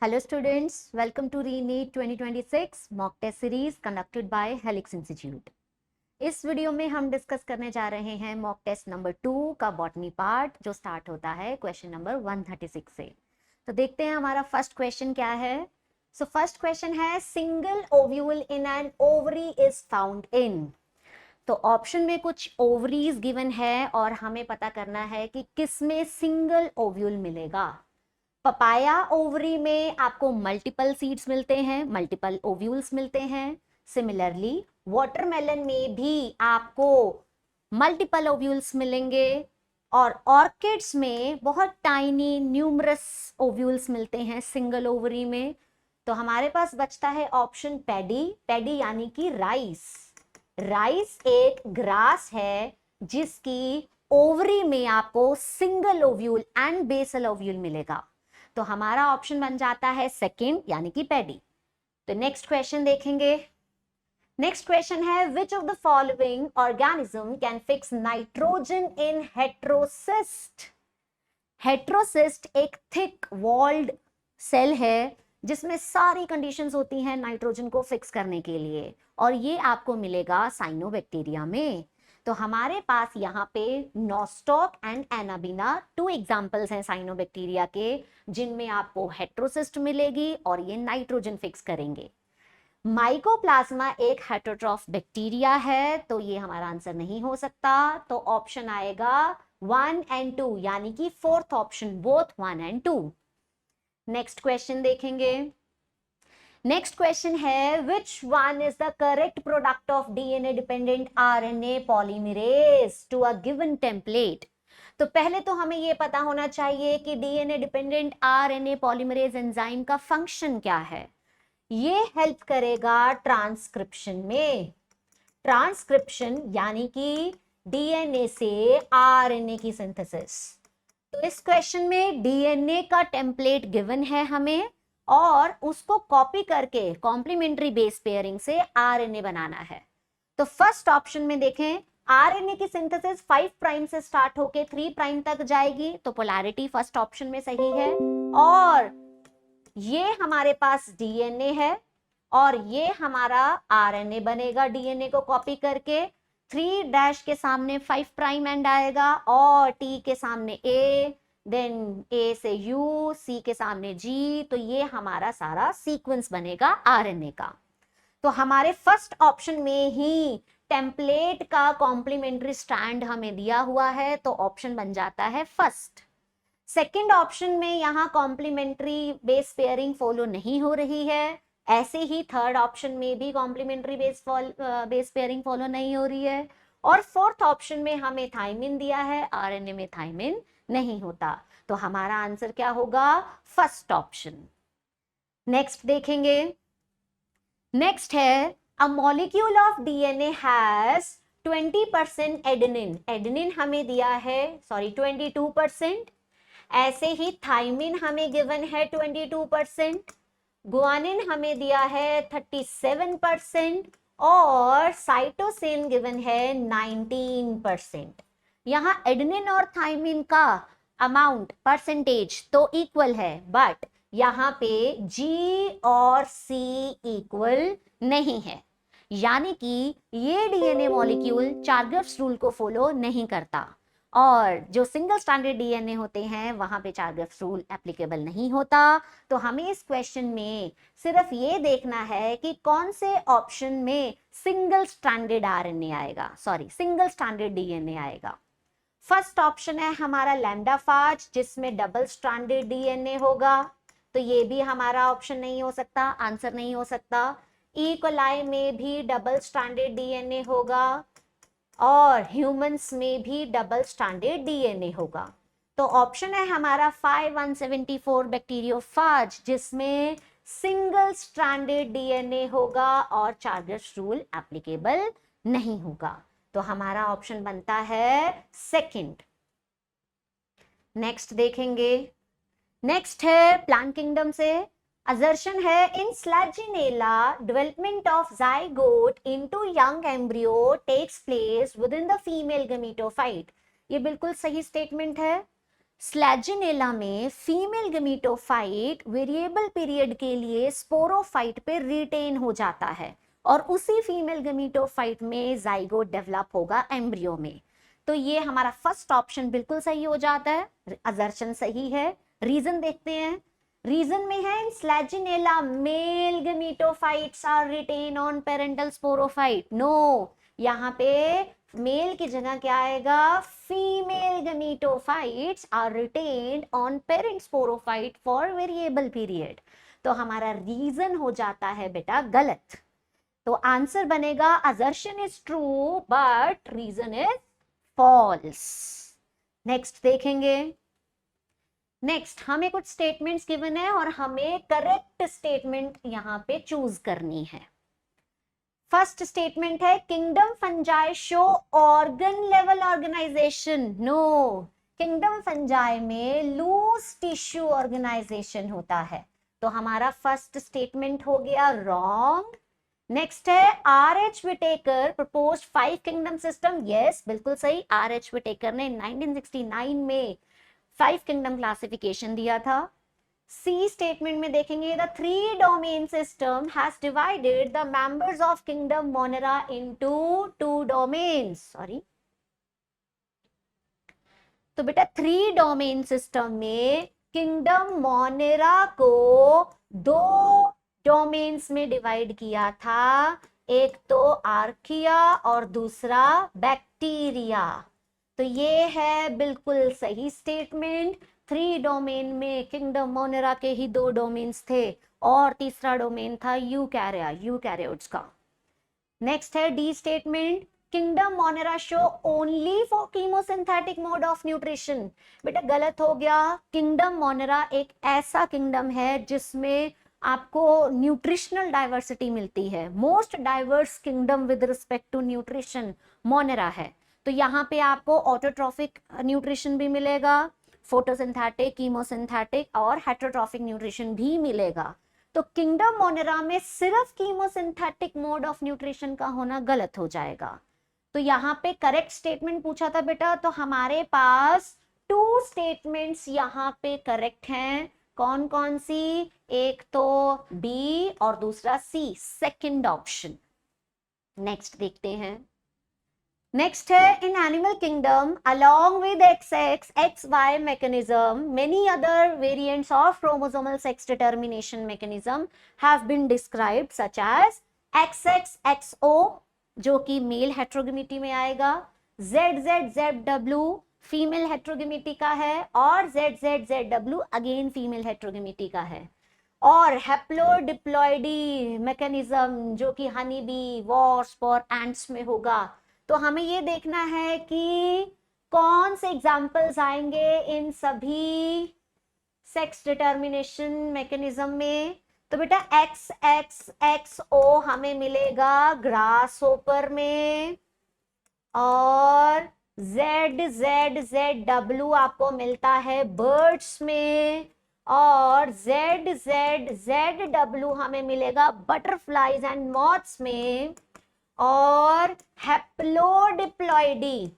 Hello students, welcome to ReNEET 2026 mock test series conducted by Helix Institute. इस video में हम discuss करने जा रहे हैं मॉक टेस्ट नंबर 2 का बॉटनी पार्ट जो स्टार्ट होता है क्वेश्चन नंबर 136 से। तो देखते हैं हमारा फर्स्ट क्वेश्चन क्या है। सो फर्स्ट क्वेश्चन है single ovule in an ovary is found in. तो ऑप्शन में कुछ ओवरीज गिवन है और हमें पता करना है कि किसमें सिंगल ओव्यूल मिलेगा। पपाया ओवरी में आपको मल्टीपल सीड्स मिलते हैं, मल्टीपल ओव्यूल्स मिलते हैं। सिमिलरली वाटरमेलन में भी आपको मल्टीपल ओव्यूल्स मिलेंगे और ऑर्किड्स में बहुत टाइनी न्यूमरस ओव्यूल्स मिलते हैं सिंगल ओवरी में। तो हमारे पास बचता है ऑप्शन पैडी। पैडी यानी कि राइस। राइस एक ग्रास है जिसकी ओवरी में आपको single ovule and basal ovule मिलेगा। तो हमारा ऑप्शन बन जाता है सेकंड यानी कि पैडी। तो नेक्स्ट क्वेश्चन देखेंगे। नेक्स्ट क्वेश्चन है which of the following organism can fix nitrogen in heterocyst. Heterocyst एक थिक वॉल्ड सेल है जिसमें सारी कंडीशंस होती हैं नाइट्रोजन को फिक्स करने के लिए और ये आपको मिलेगा साइनोबैक्टीरिया में। तो हमारे पास यहाँ पे नॉस्टॉक एंड एनाबिना 2 एग्जांपल्स हैं साइनोबैक्टीरिया के जिनमें आपको हेट्रोसिस्ट मिलेगी और ये नाइट्रोजन फिक्स करेंगे। माइकोप्लाज्मा एक हेटेरोट्रॉफ बैक्टीरिया है तो ये हमारा आंसर नहीं हो सकता। तो ऑप्शन आएगा 1 एंड 2 यानी कि fourth option both 1 and 2। Next question देखेंगे। नेक्स्ट क्वेश्चन है which one is the correct product of DNA dependent RNA polymerase to a given template। तो पहले तो हमें ये पता होना चाहिए कि DNA dependent RNA polymerase enzyme का फंक्शन क्या है। ये हेल्प करेगा ट्रांसक्रिप्शन में। ट्रांसक्रिप्शन यानी कि DNA से RNA की सिंथेसिस। तो इस क्वेश्चन में DNA का टेम्पलेट गिवन है हमें और उसको कॉपी करके कॉम्प्लीमेंट्री बेस पेयरिंग से आरएनए बनाना है। तो फर्स्ट ऑप्शन में देखें आरएनए की सिंथेसिस 5 प्राइम से स्टार्ट होके 3 प्राइम तक जाएगी तो पोलैरिटी फर्स्ट ऑप्शन में सही है। और ये हमारे पास डीएनए है और ये हमारा आरएनए बनेगा डीएनए को कॉपी करके। 3 डैश के सामने 5 प्राइम एंड आएगा और टी के सामने ए, देन ए से यू, सी के सामने जी। तो ये हमारा सारा सीक्वेंस बनेगा आरएनए का। तो हमारे फर्स्ट ऑप्शन में ही टेम्पलेट का कॉम्प्लीमेंट्री स्ट्रैंड हमें दिया हुआ है तो ऑप्शन बन जाता है फर्स्ट। सेकंड ऑप्शन में यहाँ कॉम्प्लीमेंट्री बेस पेयरिंग फॉलो नहीं हो रही है, ऐसे ही थर्ड ऑप्शन में भी कॉम्प्लीमेंट्री बेस पेयरिंग फॉलो नहीं हो रही है और फोर्थ ऑप्शन में हमें थाइमिन दिया है, आरएनए में थाइमिन नहीं होता। तो हमारा आंसर क्या होगा फर्स्ट ऑप्शन। नेक्स्ट देखेंगे। नेक्स्ट है a molecule of DNA has 20% adenine. Adenine हमें दिया है 22%। ऐसे ही थाइमिन हमें गिवन है 22%, गुआनिन हमें दिया है 37% और साइटोसिन गिवन है 19%। यहाँ एडेनिन और थाइमिन का अमाउंट परसेंटेज तो इक्वल है बट यहाँ पे जी और सी इक्वल नहीं है, यानी कि ये डीएनए मॉलिक्यूल चार्गर्स रूल को फॉलो नहीं करता और जो सिंगल स्टैंडर्ड डीएनए होते हैं वहां पे चार्गर्स रूल एप्लीकेबल नहीं होता। तो हमें इस क्वेश्चन में सिर्फ ये देखना है कि कौन से ऑप्शन में सिंगल स्टैंडर्ड आरएनए आएगा, सिंगल स्टैंडर्ड डीएनए आएगा। फर्स्ट ऑप्शन है हमारा लैम्डाफाज जिसमें डबल स्ट्रैंडेड डीएनए होगा तो ये भी हमारा ऑप्शन नहीं हो सकता, आंसर नहीं हो सकता। ई कोलाई में भी डबल स्ट्रैंडेड डीएनए होगा और ह्यूमंस में भी डबल स्ट्रैंडेड डीएनए होगा। तो ऑप्शन है हमारा 5174 बैक्टीरियोफाज जिसमें सिंगल स्ट्रैंडेड डीएनए होगा और चार्गर्स रूल एप्लीकेबल नहीं होगा। तो हमारा ऑप्शन बनता है सेकंड। नेक्स्ट देखेंगे। नेक्स्ट है प्लांट किंगडम से। असर्शन है in Selaginella development of zygote into young embryo takes place within the female gametophyte. ये बिल्कुल सही स्टेटमेंट है। स्लैजिनेला में फीमेल गमीटोफाइट वेरिएबल पीरियड के लिए स्पोरोफाइट पे रिटेन हो जाता है और उसी फीमेल गमीटोफाइट में जाइगोट डेवलप होगा एम्ब्रियो में। तो ये हमारा फर्स्ट ऑप्शन बिल्कुल सही हो जाता है, असर्शन सही है। रीजन देखते हैं, रीजन में है in Selaginella male gametophytes are retain on parental sporophyte. No, यहाँ पे मेल की जगह क्या आएगा, female gametophytes are retained on parent sporophyte for variable period. तो हमारा रीजन हो जाता है बेटा गलत। तो आंसर बनेगा assertion is true but reason is false. Next देखेंगे। नेक्स्ट हमें कुछ स्टेटमेंट्स गिवन है और हमें करेक्ट स्टेटमेंट यहां पे चूज करनी है। फर्स्ट स्टेटमेंट है kingdom fungi show organ level organisation. No, kingdom fungi में लूज टिश्यू ऑर्गेनाइजेशन होता है। तो हमारा फर्स्ट स्टेटमेंट हो गया रॉन्ग। नेक्स्ट है R H Whittaker propose 5 kingdom system. Yes, बिल्कुल सही। आर एच विटेकर ने 1969 में 5 किंगडम क्लासिफिकेशन दिया था। सी स्टेटमेंट में देखेंगे the 3 domain system has divided the members of kingdom Monera into 2 domains. Sorry, तो बेटा 3 डोमेन सिस्टम में किंगडम मोनेरा को 2 डोमेन्स में डिवाइड किया था, एक तो आर्किया और दूसरा बैक्टीरिया। तो ये है बिल्कुल सही स्टेटमेंट। 3 डोमेन में किंगडम मोनेरा के ही 2 डोमेन्स थे और तीसरा डोमेन था यूकैरियोट्स का। नेक्स्ट है D statement kingdom Monera show only for chemosynthetic mode of nutrition. बेटा गलत हो गया। किंगडम मोनेरा एक ऐसा किंगडम है जिसमें आपको न्यूट्रिशनल डाइवर्सिटी मिलती है। Most diverse kingdom with respect to nutrition Monera है। तो यहाँ पे आपको ऑटोट्रॉफिक न्यूट्रिशन भी मिलेगा, फोटोसिंथेटिक, कीमोसिंथेटिक और हेटेरोट्रॉफिक न्यूट्रिशन भी मिलेगा। तो किंगडम मोनेरा में सिर्फ कीमोसिंथेटिक मोड ऑफ न्यूट्रिशन का होना गलत हो जाएगा। तो यहाँ पे करेक्ट स्टेटमेंट पूछा था बेटा, तो हमारे पास 2 स्टेटमेंट्स यहाँ पे करेक्ट हैं। कौन कौन सी? एक तो बी और दूसरा सी, सेकंड ऑप्शन। नेक्स्ट देखते हैं। नेक्स्ट है in animal kingdom along with XX XY mechanism many other variants of chromosomal sex determination mechanism have been described such as XXXO जो कि मेल हेट्रोगेमिटी में आएगा, ZZZW फीमेल हेट्रोगेमिटी का है और ZZZW अगेन फीमेल हेट्रोगेमिटी का है, और हैप्लोडिप्लॉइडी मैकेनिज्म जो कि हनी बी, वॉस्प और एंट्स में होगा। तो हमें ये देखना है कि कौन से एग्जाम्पल्स आएंगे इन सभी सेक्स डिटर्मिनेशन मैकेनिज्म में। तो बेटा XXXO हमें मिलेगा ग्रास होपर में और ZZZW आपको मिलता है बर्ड्स में और ZZZW हमें मिलेगा बटरफ्लाइज एंड मॉथ्स में और हैप्लोडिप्लॉइडी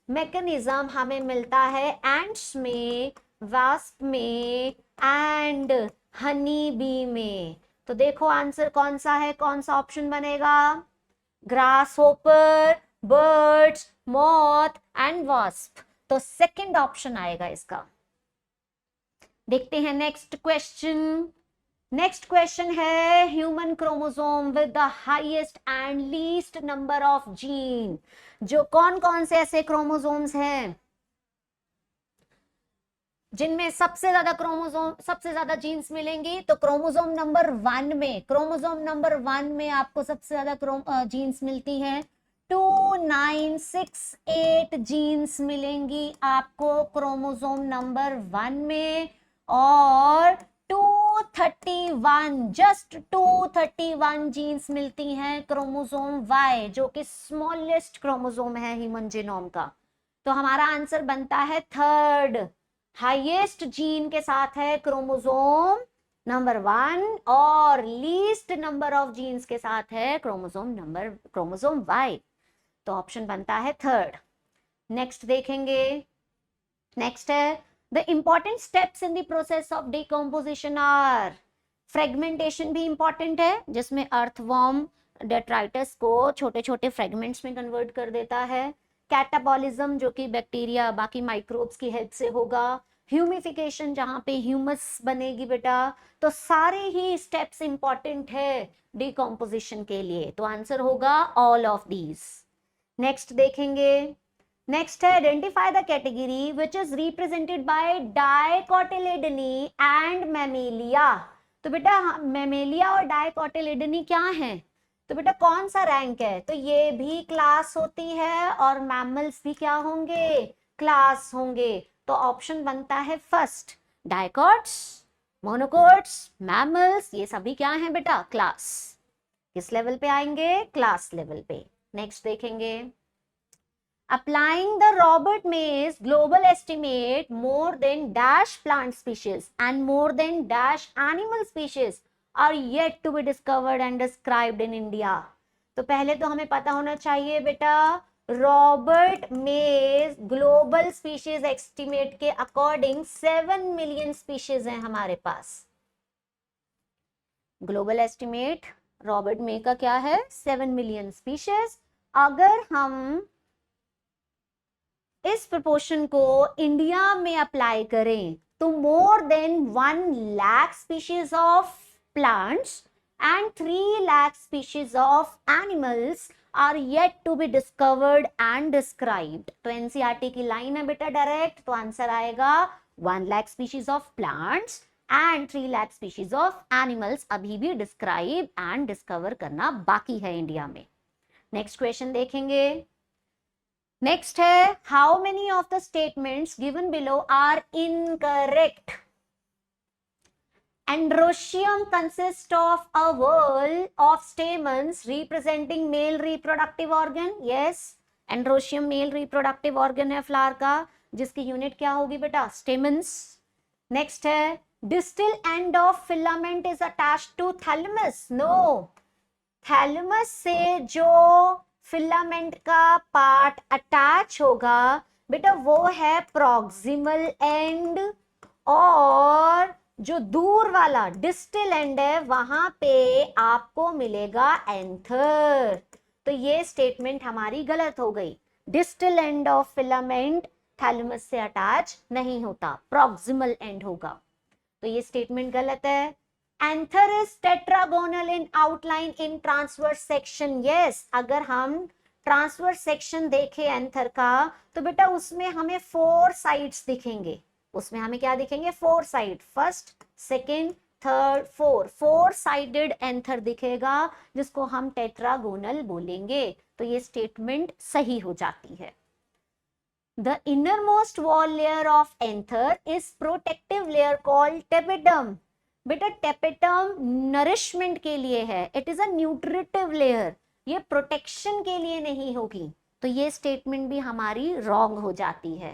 मैकेनिज्म हमें मिलता है एंट्स में, वास्प में एंड हनी बी में। तो देखो आंसर कौन सा है, कौन सा ऑप्शन बनेगा? Grass hopper, birds, moth and wasp. तो सेकंड ऑप्शन आएगा इसका। देखते हैं नेक्स्ट क्वेश्चन। नेक्स्ट क्वेश्चन है human chromosome with the highest and least number of gene. जो कौन कौन से ऐसे क्रोमोसोम्स हैं जिनमें सबसे ज्यादा जीन्स मिलेंगी? तो क्रोमोसोम नंबर 1 में आपको सबसे ज्यादा जीन्स मिलती है। 2968 जीन्स मिलेंगी आपको क्रोमोसोम नंबर 1 में और 231 जीन्स मिलती हैं क्रोमोसोम Y जो कि स्मॉलेस्ट क्रोमोसोम है ह्यूमन जीनोम का। तो हमारा आंसर बनता है थर्ड, हाईएस्ट जीन के साथ है क्रोमोसोम नंबर 1 और लीस्ट नंबर ऑफ जीन्स के साथ है क्रोमोसोम Y। तो ऑप्शन बनता है थर्ड। नेक्स्ट देखेंगे, नेक्स्ट है the important steps in the process of decomposition are, fragmentation भी इंपॉर्टेंट है जिसमें अर्थवॉर्म डेट्राइटस को छोटे छोटे फ्रेगमेंट्स में कन्वर्ट कर देता है, कैटाबॉलिज्म जो कि बैक्टीरिया बाकी माइक्रोब्स की हेल्प से होगा, ह्यूमिफिकेशन जहां पे ह्यूमस बनेगी बेटा, तो सारे ही स्टेप्स इंपॉर्टेंट है डिकम्पोजिशन के लिए, तो आंसर होगा ऑल ऑफ दीज। नेक्स्ट देखेंगे, नेक्स्ट है identify the category which is represented by dicotyledonae and mammalia, तो बेटा मैमेलिया और डाइकोटिलिडनी क्या है, तो बेटा कौन सा रैंक है, तो ये भी क्लास होती है और मैमल्स भी क्या होंगे, क्लास होंगे, तो ऑप्शन बनता है फर्स्ट, डाइकोट्स, मोनोकोट्स, मैमल्स, ये सभी क्या हैं बेटा, क्लास। किस लेवल पे आएंगे, क्लास लेवल पे। नेक्स्ट देखेंगे, applying the Robert Mays global estimate, more than dash plant species and more than dash animal species are yet to be discovered and described in India, तो पहले तो हमें पता होना चाहिए बेटा रॉबर्ट मेज ग्लोबल स्पीशीज एस्टिमेट के अकॉर्डिंग 7 मिलियन स्पीशीज हैं हमारे पास, ग्लोबल एस्टिमेट रॉबर्ट मे का क्या है, 7 मिलियन स्पीशीज। अगर हम इस प्रोपोर्शन को इंडिया में अप्लाई करें तो more than 1 lakh species of plants and 3 lakh species of animals are yet to be discovered and described, तो एनसीईआरटी की लाइन है बेटा डायरेक्ट, तो आंसर आएगा 1 lakh species of plants and 3 lakh species of animals अभी भी डिस्क्राइब एंड डिस्कवर करना बाकी है इंडिया में। नेक्स्ट क्वेश्चन देखेंगे, नेक्स्ट है how many of the statements given below are incorrect, androecium consist of a whorl of stamens representing male reproductive organ, yes androecium male reproductive organ है flower का, जिसकी unit क्या होगी बेटा, stamens. Next है distal end of filament is attached to thalamus, no, thalamus से जो filament का पार्ट अटैच होगा बेटा वो है प्रॉक्सिमल एंड, और जो दूर वाला डिस्टल एंड है वहां पे आपको मिलेगा एंथर, तो ये स्टेटमेंट हमारी गलत हो गई, distal end of filament thalamus से अटैच नहीं होता, प्रॉक्सिमल एंड होगा, तो ये स्टेटमेंट गलत है। Anther is tetragonal in outline in transverse section, yes अगर हम ट्रांसवर्स सेक्शन देखें एंथर का तो बेटा उसमें हमें 4 साइड्स दिखेंगे, उसमें हमें क्या दिखेंगे, 4 side, first second third 4 sided anther दिखेगा जिसको हम टेट्रागोनल बोलेंगे, तो ये स्टेटमेंट सही हो जाती है। The innermost wall layer of anther is protective layer called tapetum, बेटा टेपेटम नरिशमेंट के लिए है, it is a nutritive layer, ये प्रोटेक्शन के लिए नहीं होगी, तो ये स्टेटमेंट भी हमारी रॉन्ग हो जाती है।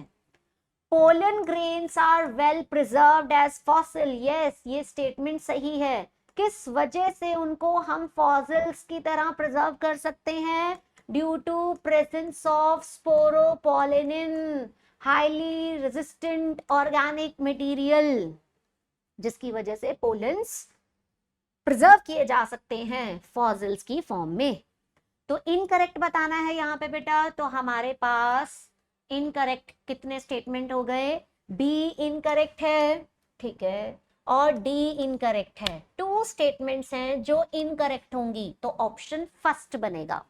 Pollen grains are well preserved as fossil, yes ये स्टेटमेंट सही है, किस वजह से उनको हम फॉसिल्स की तरह प्रिजर्व कर सकते हैं, due to presence of sporopollenin, highly resistant organic material, जिसकी वजह से पोलेंस प्रिजर्व किए जा सकते हैं फॉसिल्स की फॉर्म में। तो इनकरेक्ट बताना है यहाँ पे बेटा, तो हमारे पास इनकरेक्ट कितने स्टेटमेंट हो गए, बी इनकरेक्ट है, ठीक है, और डी इनकरेक्ट है, 2 स्टेटमेंट्स हैं जो इनकरेक्ट होंगी, तो ऑप्शन फर्स्ट बनेगा।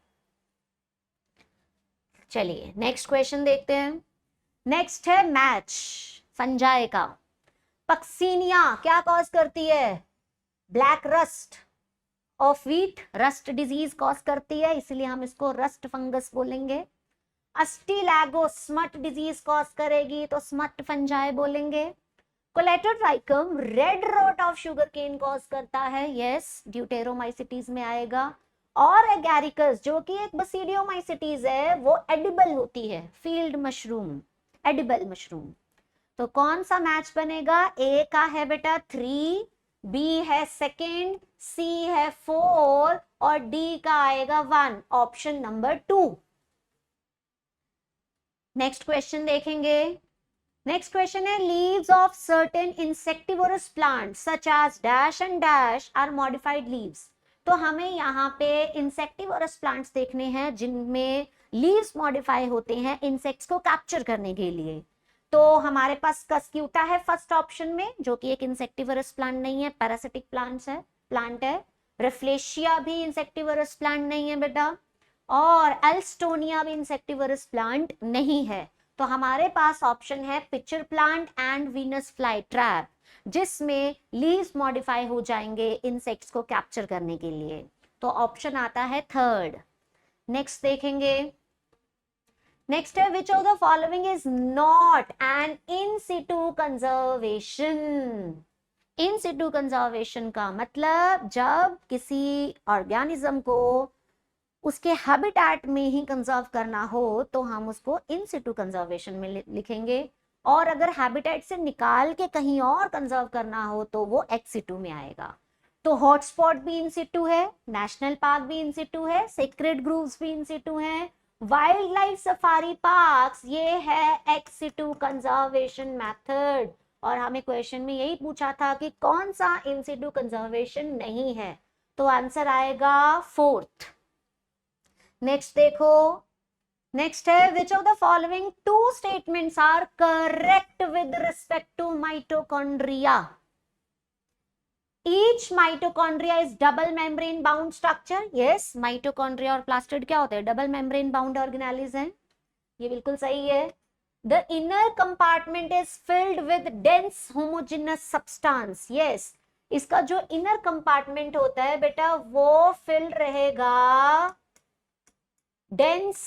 चलिए नेक्स्ट क्वेश्चन देखते हैं, नेक्स्ट है मैच फंजाई का, पक्सीनिया क्या कॉज करती है, black rust of wheat, rust disease cause करती है इसलिए हम इसको रस्ट फंगस बोलेंगे, अस्टिलैगो स्मट डिजीज कॉज करेगी तो स्मट फंजाई बोलेंगे, Colletotrichum red rot of sugar cane cause करता है, यस ड्यूटेरोमाइसिटीज में आएगा, और एगैरिकस जो कि एक बसीडियोमाइसिटीज है वो एडिबल होती है, फील्ड मशरूम एडिबल मशरूम, तो कौन सा मैच बनेगा, ए का है बेटा 3, बी है सेकेंड, सी है 4 और डी का आएगा 1, ऑप्शन नंबर 2। नेक्स्ट क्वेश्चन देखेंगे। नेक्स्ट क्वेश्चन है leaves of certain insectivorous plants such as dash and dash are modified leaves. तो हमें यहाँ पे इंसेक्टिवोरस प्लांट्स देखने हैं जिनमें लीव्स मॉडिफाई होते हैं इंसेक्ट्स को कैप्चर करने के लिए। तो हमारे पास कस्क्यूटा है फर्स्ट ऑप्शन में, जो कि एक इंसेक्टिवोरस प्लांट नहीं है, पैरासिटिक प्लांट है। रेफ्लेशिया भी इंसेक्टिवोरस प्लांट नहीं है बेटा, और एल्स्टोनिया भी इंसेक्टिवोरस प्लांट नहीं है। तो हमारे पास ऑप्शन है pitcher plant and Venus fly trap, जिसमें लीव्स मॉडिफाई हो जाएंगे इंसेक्ट्स को कैप्चर करने के लिए। तो ऑप्शन आता है थर्ड। नेक्स्ट देखेंगे। नेक्स्ट है which of the following is not an in Situ conservation. In Situ conservation का मतलब जब किसी ऑर्गेनिज्म को उसके हैबिटेट में ही कंजर्व करना हो तो हम उसको इन सिटू कंजर्वेशन में लिखेंगे, और अगर हैबिटेट से निकाल के कहीं और कंजर्व करना हो तो वो एक्स सिटू में आएगा। तो हॉटस्पॉट भी इन सिटू है, नेशनल पार्क भी इन सिटू है, सेक्रेड ग्रूव्स भी इन सिटू है, वाइल्ड लाइफ सफारी पार्क्स, ये है एक्स सिटू कंजर्वेशन मेथड। और हमें क्वेश्चन में यही पूछा था कि कौन सा इन सिटू कंजर्वेशन नहीं है, तो आंसर आएगा फोर्थ। नेक्स्ट देखो। नेक्स्ट है which of the following two statements are correct with respect to mitochondria. Each mitochondria is double membrane bound structure. Yes, mitochondria और प्लास्टिड क्या होते हैं? डबल मेम्ब्रेन बाउंड ऑर्गेनेलिज हैं, ये बिल्कुल सही है। The inner compartment is filled with dense homogeneous substance. Yes, इसका जो इनर कंपार्टमेंट होता है बेटा वो फिल्ड रहेगा डेंस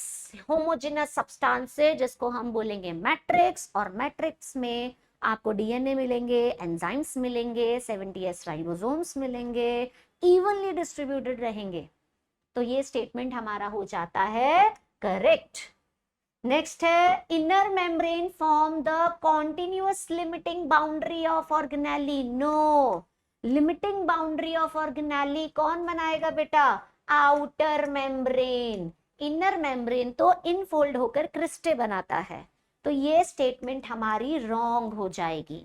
होमोजेनस सब्सटेंस से, जिसको हम बोलेंगे मैट्रिक्स। और मैट्रिक्स में आपको डीएनए मिलेंगे, एंजाइम्स मिलेंगे, 70S राइबोसोम्स मिलेंगे, इवनली डिस्ट्रीब्यूटेड रहेंगे। तो ये स्टेटमेंट हमारा हो जाता है करेक्ट। नेक्स्ट है inner membrane form the continuous limiting boundary of organelle. No, limiting boundary of organelle कौन बनाएगा बेटा? Outer membrane. इनर मेम्ब्रेन तो इनफोल्ड होकर क्रिस्टे बनाता है, तो ये स्टेटमेंट हमारी रॉन्ग हो जाएगी।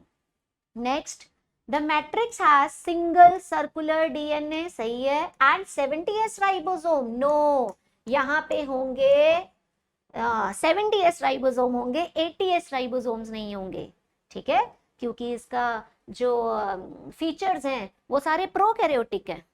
Next, the matrix has single circular DNA, सही है, एंड 70S राइबोसोम। नो, यहाँ पे होंगे 70S राइबोसोम होंगे, 80S राइबोसोम्स नहीं होंगे, ठीक है, क्योंकि इसका जो फीचर्स हैं वो सारे प्रोकैरियोटिक हैं।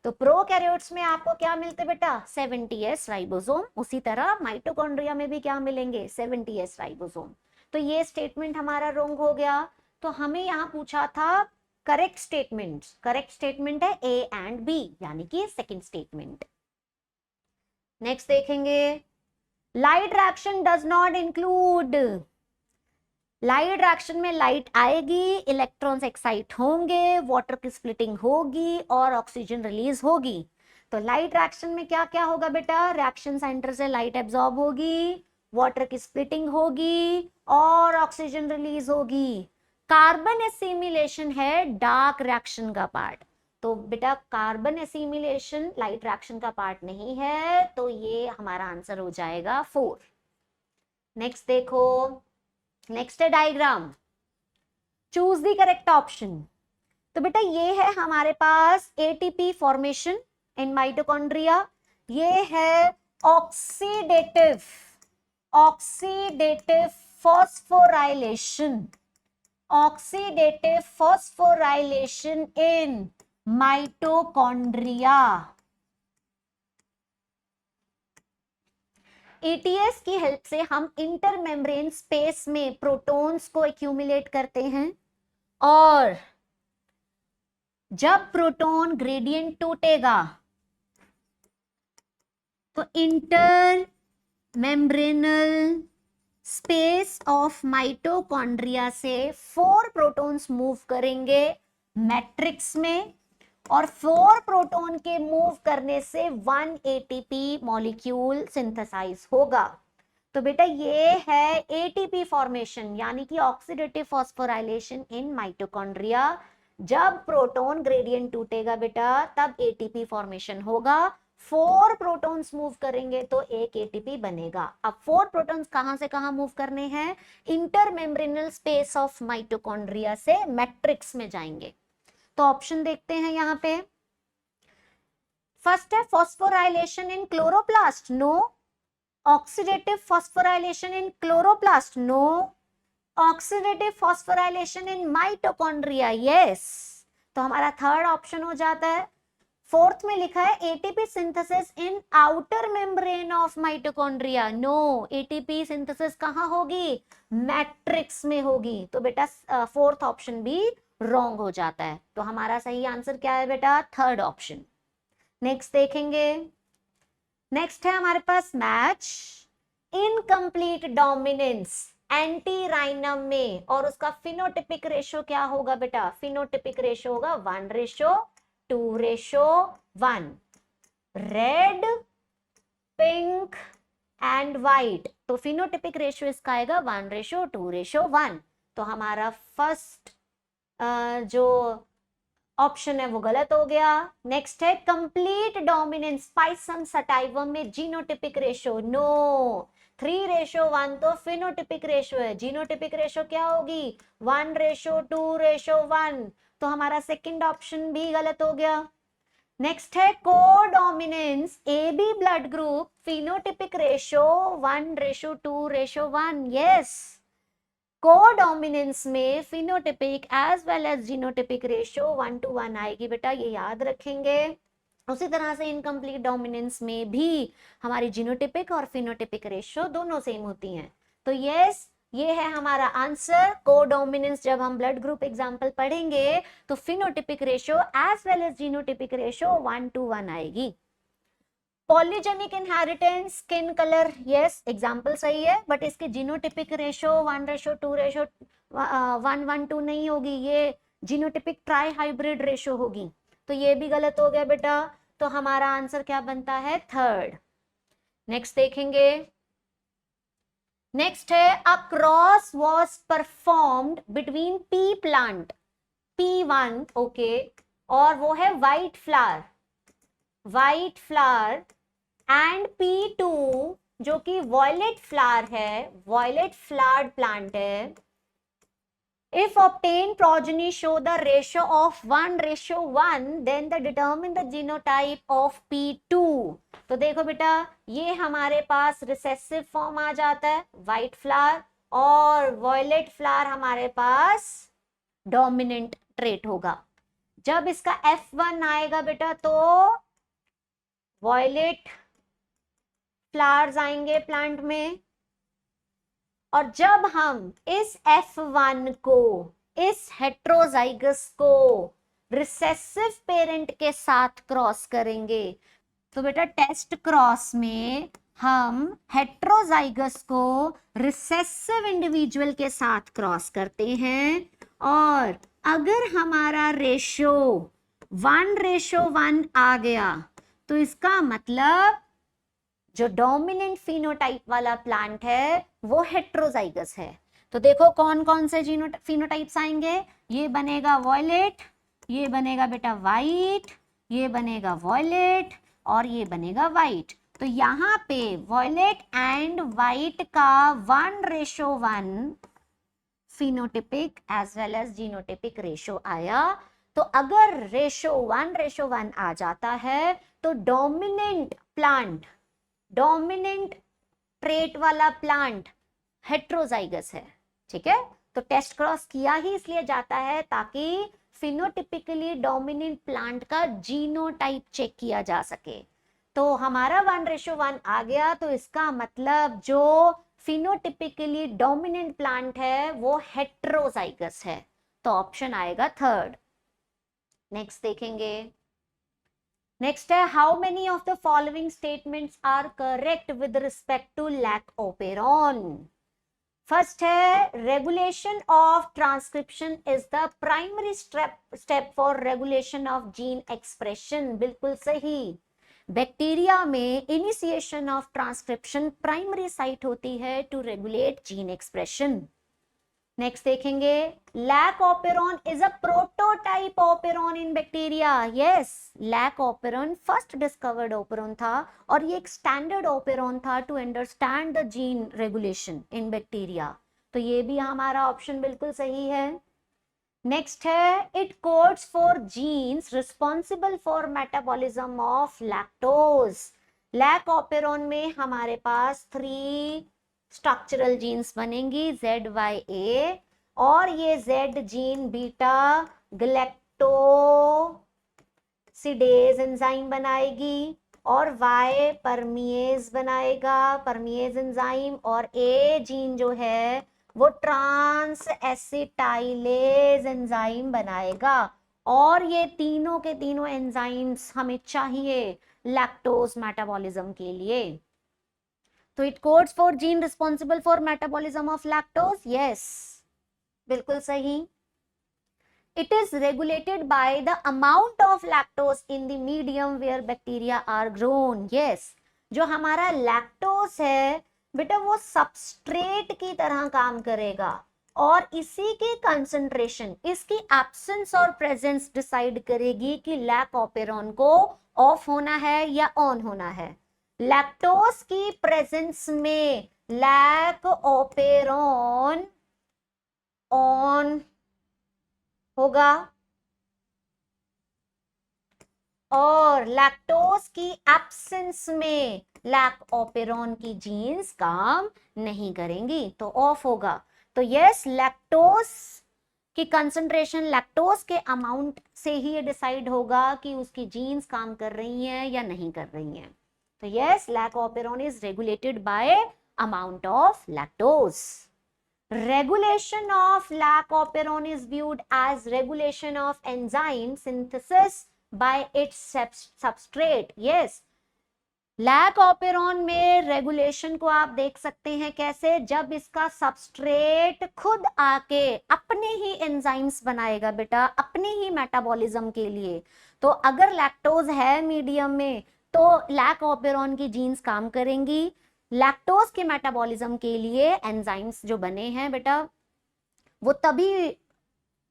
तो प्रोकैरियोट्स में आपको क्या मिलते बेटा? 70S ribosome. उसी तरह माइटोकॉन्ड्रिया में भी क्या मिलेंगे? 70S ribosome. तो ये स्टेटमेंट हमारा रॉन्ग हो गया। तो हमें यहाँ पूछा था करेक्ट स्टेटमेंट। करेक्ट स्टेटमेंट है ए एंड बी, यानी कि सेकंड स्टेटमेंट। नेक्स्ट देखेंगे, light reaction does not include. Light reaction में लाइट आएगी, इलेक्ट्रॉन्स एक्साइट होंगे, वाटर की स्प्लिटिंग होगी और ऑक्सीजन रिलीज होगी। तो लाइट रिएक्शन में क्या क्या होगा बेटा? रिएक्शन सेंटर से लाइट एब्जॉर्ब होगी, वाटर की स्प्लिटिंग होगी और ऑक्सीजन रिलीज होगी। कार्बन एसिमिलेशन है डार्क रिएक्शन का पार्ट। तो बेटा कार्बन एसिमिलेशन लाइट रिएक्शन का पार्ट नहीं है, तो ये हमारा आंसर हो जाएगा 4। नेक्स्ट देखो। नेक्स्ट है diagram, choose the correct option. तो बेटा ये है हमारे पास एटीपी फॉर्मेशन इन माइटोकॉन्ड्रिया, ये है oxidative phosphorylation, oxidative phosphorylation in mitochondria. ATS की हेल्प से हम इंटरमेम्ब्रेन स्पेस में प्रोटॉन्स को एक्यूमुलेट करते हैं, और जब प्रोटॉन ग्रेडियंट टूटेगा तो inter membranal space of mitochondria से 4 प्रोटॉन्स मूव करेंगे मैट्रिक्स में, और 4 प्रोटॉन के मूव करने से 1 एटीपी मॉलिक्यूल सिंथेसाइज होगा। तो बेटा ये है एटीपी फॉर्मेशन, यानी कि ऑक्सीडेटिव फॉस्फोराइलेशन इन माइटोकॉन्ड्रिया। जब प्रोटॉन ग्रेडियंट टूटेगा बेटा तब एटीपी फॉर्मेशन होगा, 4 प्रोटॉन्स मूव करेंगे तो एक एटीपी बनेगा। अब 4 प्रोटॉन्स कहां से कहां मूव करने हैं? इंटरमेम्ब्रेनल स्पेस ऑफ माइटोकॉन्ड्रिया से मैट्रिक्स में जाएंगे। तो ऑप्शन देखते हैं यहां पे। फर्स्ट है phosphorylation in chloroplast, no. Oxidative phosphorylation in chloroplast, no. Oxidative phosphorylation in mitochondria, yes. तो हमारा थर्ड ऑप्शन हो जाता है। फोर्थ में लिखा है ATP synthesis in outer membrane of mitochondria, no. ATP synthesis कहां होगी? मैट्रिक्स में होगी। तो बेटा फोर्थ ऑप्शन भी रॉन्ग हो जाता है। तो हमारा सही आंसर क्या है बेटा? Third option. नेक्स्ट देखेंगे। नेक्स्ट है हमारे पास मैच इनकम्प्लीट डोमिनेंस एंटी राइनम में, और उसका फिनोटिपिक रेशो क्या होगा बेटा? फिनोटिपिक रेशो होगा 1:2:1। रेड, पिंक एंड व्हाइट, तो फिनोटिपिक रेशो इसका आएगा 1:2:1। तो हमारा फर्स्ट जो ऑप्शन है वो गलत हो गया। नेक्स्ट है कंप्लीट डोमिनेंस पाइसम सटाइवम में जीनोटिपिक रेशो, नो। 3:1 तो फिनोटिपिक रेशो है, जीनोटिपिक रेशो क्या होगी? 1:2:1। तो हमारा सेकंड ऑप्शन भी गलत हो गया। नेक्स्ट है codominance A B blood group phenotypic ratio 1:2:1, yes. Codominance में phenotypic as well as genotypic ratio 1:1 आएगी बेटा, ये याद रखेंगे। उसी तरह से इनकम्प्लीट डोमिनेंस में भी हमारी जीनोटिपिक और फिनोटिपिक रेशियो दोनों सेम होती हैं। तो यस, ये है हमारा आंसर। कोडोमिनेंस जब हम ब्लड ग्रुप एग्जांपल पढ़ेंगे तो phenotypic ratio as well as genotypic ratio 1:1 आएगी। Polygenic inheritance skin colour, yes example सही है, बट इसके जीनोटिपिक रेशो 1:2:1:1 नहीं होगी, ये जीनोटिपिक ट्राई हाइब्रिड रेशो होगी। तो ये भी गलत हो गया बेटा। तो हमारा आंसर क्या बनता है? थर्ड। नेक्स्ट देखेंगे। नेक्स्ट है a cross was performed between P plant P1, okay, और वो है व्हाइट फ्लावर एंड P2 जो कि वॉयलेट फ्लावर है, वॉयलेट फ्लावर्ड प्लांट है। If obtained progeny show the ratio of 1:1, then the determine the genotype of P2। तो देखो बेटा, ये हमारे पास रिसेसिव फॉर्म आ जाता है व्हाइट फ्लावर, और वॉयलेट फ्लावर हमारे पास डोमिनेंट ट्रेट होगा। जब इसका F1 आएगा बेटा तो वॉयलेट फ्लावर्स आएंगे प्लांट में, और जब हम इस F1 को, इस हेट्रोजाइगस को रिसेसिव पेरेंट के साथ क्रॉस करेंगे, तो बेटा टेस्ट क्रॉस में हम हेट्रोजाइगस को रिसेसिव इंडिविजुअल के साथ क्रॉस करते हैं, और अगर हमारा रेशो 1:1 आ गया तो इसका मतलब जो डोमिनेंट फिनोटाइप वाला प्लांट है वो हेट्रोजाइगस है। तो देखो कौन कौन से फिनोटाइप्स आएंगे। ये बनेगा वॉयलेट, ये बनेगा बेटा वाइट, ये बनेगा वॉयलेट, और ये बनेगा वाइट। तो यहाँ पे वॉयलेट एंड वाइट का 1:1 phenotypic as well as genotypic ratio आया। तो अगर रेशो 1:1 आ जाता है तो डोमिनेंट प्लांट, डोमिनेंट ट्रेट वाला प्लांट हेट्रोजाइगस है, ठीक है। तो टेस्ट क्रॉस किया ही इसलिए जाता है ताकि फिनोटिपिकली डोमिनेंट प्लांट का जीनोटाइप चेक किया जा सके। तो हमारा 1:1 आ गया, तो इसका मतलब जो फिनोटिपिकली डोमिनेंट प्लांट है वो हेट्रोजाइगस है। तो ऑप्शन आएगा थर्ड। नेक्स्ट देखेंगे। नेक्स्ट है how many of the following statements are correct with respect to lac operon. First है regulation of transcription is the primary step for regulation of gene expression, बिल्कुल सही। Bacteria में initiation of transcription primary site होती है to regulate gene expression. Next देखेंगे lac operon is a prototype type operon in bacteria? Yes, lac operon first discovered operon था और ये एक स्टैंडर्ड ओपेरॉन था to understand the gene regulation in bacteria. तो ये भी हमारा ऑप्शन बिल्कुल सही है। नेक्स्ट है, it codes for genes responsible for metabolism of lactose. Lac operon में हमारे पास 3 स्ट्रक्चरल जीन्स बनेंगी, ZYA, और ये Z gene beta galactosidase enzyme बनाएगी और Y परमिएज बनाएगा, परमिएज एंजाइम, और A जीन जो है वो ट्रांस एसिटाइलेज एंजाइम बनाएगा। और ये तीनों के तीनों एंजाइम्स हमें चाहिए लैक्टोज मेटाबॉलिज्म के लिए। तो it codes for gene responsible for metabolism of lactose, yes, बिल्कुल सही। It is regulated by the amount of lactose in the medium where bacteria are grown, yes. जो हमारा लैक्टोज है बेटा वो सबस्ट्रेट की तरह काम करेगा और इसी की कंसंट्रेशन, इसकी एब्सेंस और प्रेजेंस डिसाइड करेगी कि लैक ओपेरॉन को ऑफ होना है या ऑन होना है। लैक्टोज की प्रेजेंस में लैक ओपेरॉन ऑन होगा और लैक्टोज की एब्सेंस में लैक ओपेरॉन की जीन्स काम नहीं करेंगी, तो ऑफ होगा। तो यस, लैक्टोज की कंसंट्रेशन, लैक्टोज के अमाउंट से ही ये डिसाइड होगा कि उसकी जीन्स काम कर रही हैं या नहीं कर रही हैं। तो yes, lac operon is regulated bye amount of lactose. Regulation of lac operon is viewed as regulation of enzyme synthesis by its substrate. Yes, lack operon में रेगुलेशन को आप देख सकते हैं कैसे, जब इसका सबस्ट्रेट खुद आके अपने ही एंजाइम्स बनाएगा बेटा, अपने ही मेटाबॉलिज्म के लिए। तो अगर लैक्टोज है मीडियम में तो लैक ओपेरॉन की जीन्स काम करेंगी। लैक्टोज के मेटाबॉलिज्म के लिए एंजाइम्स जो बने हैं बेटा वो तभी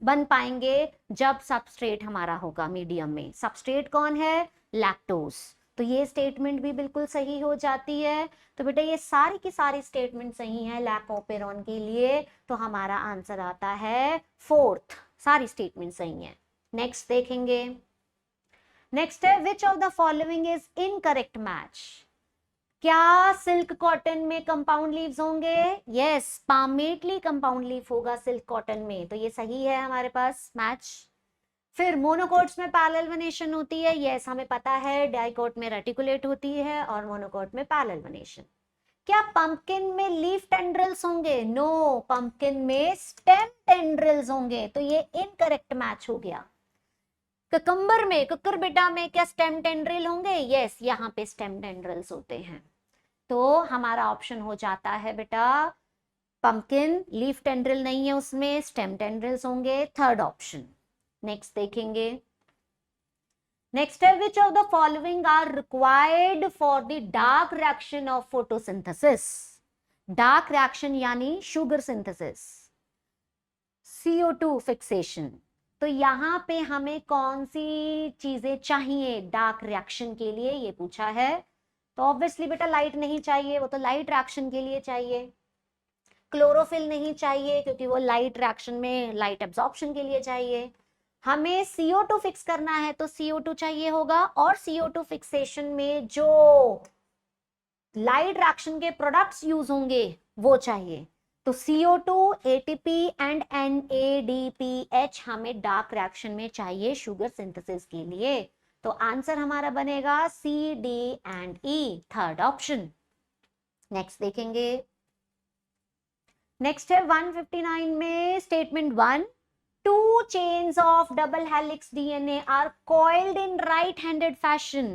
बन पाएंगे जब सबस्ट्रेट हमारा होगा मीडियम में। सबस्ट्रेट कौन है? लैक्टोज। तो ये स्टेटमेंट भी बिल्कुल सही हो जाती है। तो बेटा ये सारी की सारी स्टेटमेंट सही है लैक ओपेरॉन के लिए, तो हमारा आंसर आता है 4th, सारी स्टेटमेंट सही है। नेक्स्ट देखेंगे। नेक्स्ट है, which of the following is incorrect match? क्या सिल्क कॉटन में कंपाउंड लीव्स होंगे? यस, पामेटली कंपाउंड लीफ होगा सिल्क कॉटन में, तो ये सही है हमारे पास मैच। फिर मोनोकोट्स में पैरेलल वेनेशन होती है, यस हमें पता है। डाइकोट में रेटिकुलेट होती है और मोनोकोट में पैरेलल वेनेशन। क्या पंपकिन में लीफ टेंड्रिल्स होंगे? नो, पंपकिन में स्टेम टेंड्रिल्स होंगे, तो ये इनकरेक्ट मैच हो गया। ककम्बर में, कुकुरबिटा में क्या स्टेम टेंड्रिल होंगे? यस, यहाँ पे स्टेम टेंड्रिल्स होते हैं। तो हमारा ऑप्शन हो जाता है बेटा पंपकिन, लीफ टेंड्रिल नहीं है उसमें, स्टेम टेंड्रिल्स होंगे, 3rd ऑप्शन। नेक्स्ट देखेंगे। नेक्स्ट है, which of the following are required for the dark reaction of photosynthesis? Dark reaction यानी शुगर सिंथेसिस, CO2 फिक्सेशन। तो यहाँ पे हमें कौन सी चीजें चाहिए डार्क रिएक्शन के लिए, ये पूछा है। तो ऑब्वियसली बेटा लाइट नहीं चाहिए, वो तो लाइट रिएक्शन के लिए चाहिए। क्लोरोफिल नहीं चाहिए क्योंकि वो लाइट रिएक्शन में लाइट एब्जॉर्प्शन के लिए चाहिए। हमें CO2 फिक्स करना है तो CO2 चाहिए होगा, और CO2 फिक्सेशन में जो लाइट रिएक्शन के प्रोडक्ट्स यूज होंगे वो चाहिए। तो CO2, ATP एंड NADPH हमें डार्क रिएक्शन में चाहिए शुगर सिंथेसिस के लिए। तो आंसर हमारा बनेगा C, D and E, 3rd option. Next देखेंगे। नेक्स्ट है 159 में statement 1, 2 chains of double helix DNA are coiled in right handed fashion।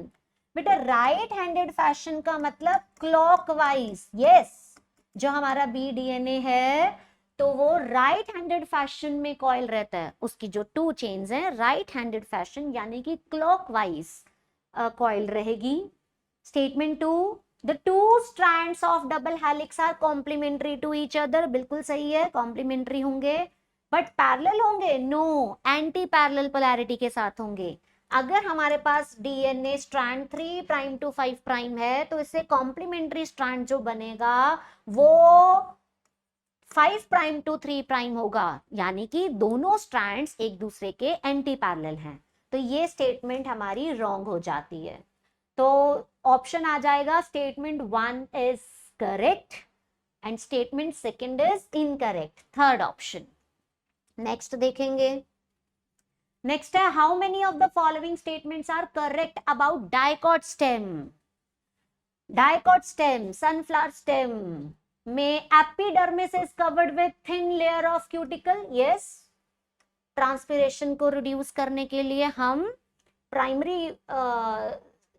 बेटा राइट हैंडेड फैशन का मतलब क्लॉकवाइज। यस, जो हमारा BDNA है तो वो राइट हैंडेड फैशन में कॉइल रहता है, उसकी जो 2 चेन्स हैं राइट हैंडेड फैशन यानी कि क्लॉकवाइज कॉइल रहेगी। Statement 2, the 2 strands of double helix are complementary to each other, बिल्कुल सही है, कॉम्प्लीमेंट्री होंगे। बट पैरेलल होंगे? नो, एंटी पैरेलल पोलैरिटी के साथ होंगे। अगर हमारे पास DNA strand 3 prime to 5 prime है तो इससे कॉम्प्लीमेंट्री स्ट्रैंड जो बनेगा वो 5 प्राइम टू 3 प्राइम होगा, यानी कि दोनों स्ट्रैंड्स एक दूसरे के एंटी पैरेलल हैं। तो ये स्टेटमेंट हमारी रॉन्ग हो जाती है। तो ऑप्शन आ जाएगा statement 1 is correct and statement second is incorrect, third option. Next देखेंगे। नेक्स्ट है how many of the following statements are correct about dicot stem. Dicot stem, sunflower stem में epidermis is covered with thin layer of cuticle. Yes, transpiration को reduce करने के लिए हम primary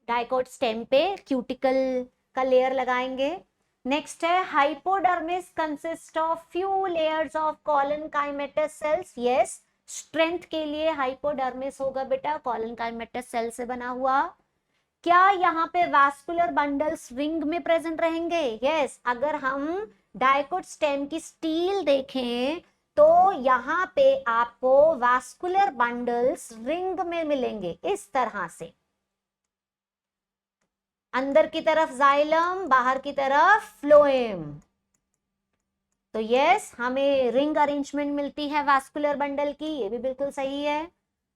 dicot stem पे cuticle का layer लगाएंगे। Next है hypodermis consist of few layers of collenchymatous cells. Yes, strength के लिए हाइपोडर्मिस होगा बेटा, कॉलनकाइमेटस सेल से बना हुआ। क्या यहाँ पे वास्कुलर बंडल्स रिंग में प्रेजेंट रहेंगे? यस, अगर हम डाइकोट स्टेम की स्टील देखें तो यहाँ पे आपको वास्कुलर बंडल्स रिंग में मिलेंगे इस तरह से, अंदर की तरफ जाइलम, बाहर की तरफ फ्लोएम। तो यस, हमें रिंग अरेंजमेंट मिलती है वास्कुलर बंडल की, ये भी बिल्कुल सही है।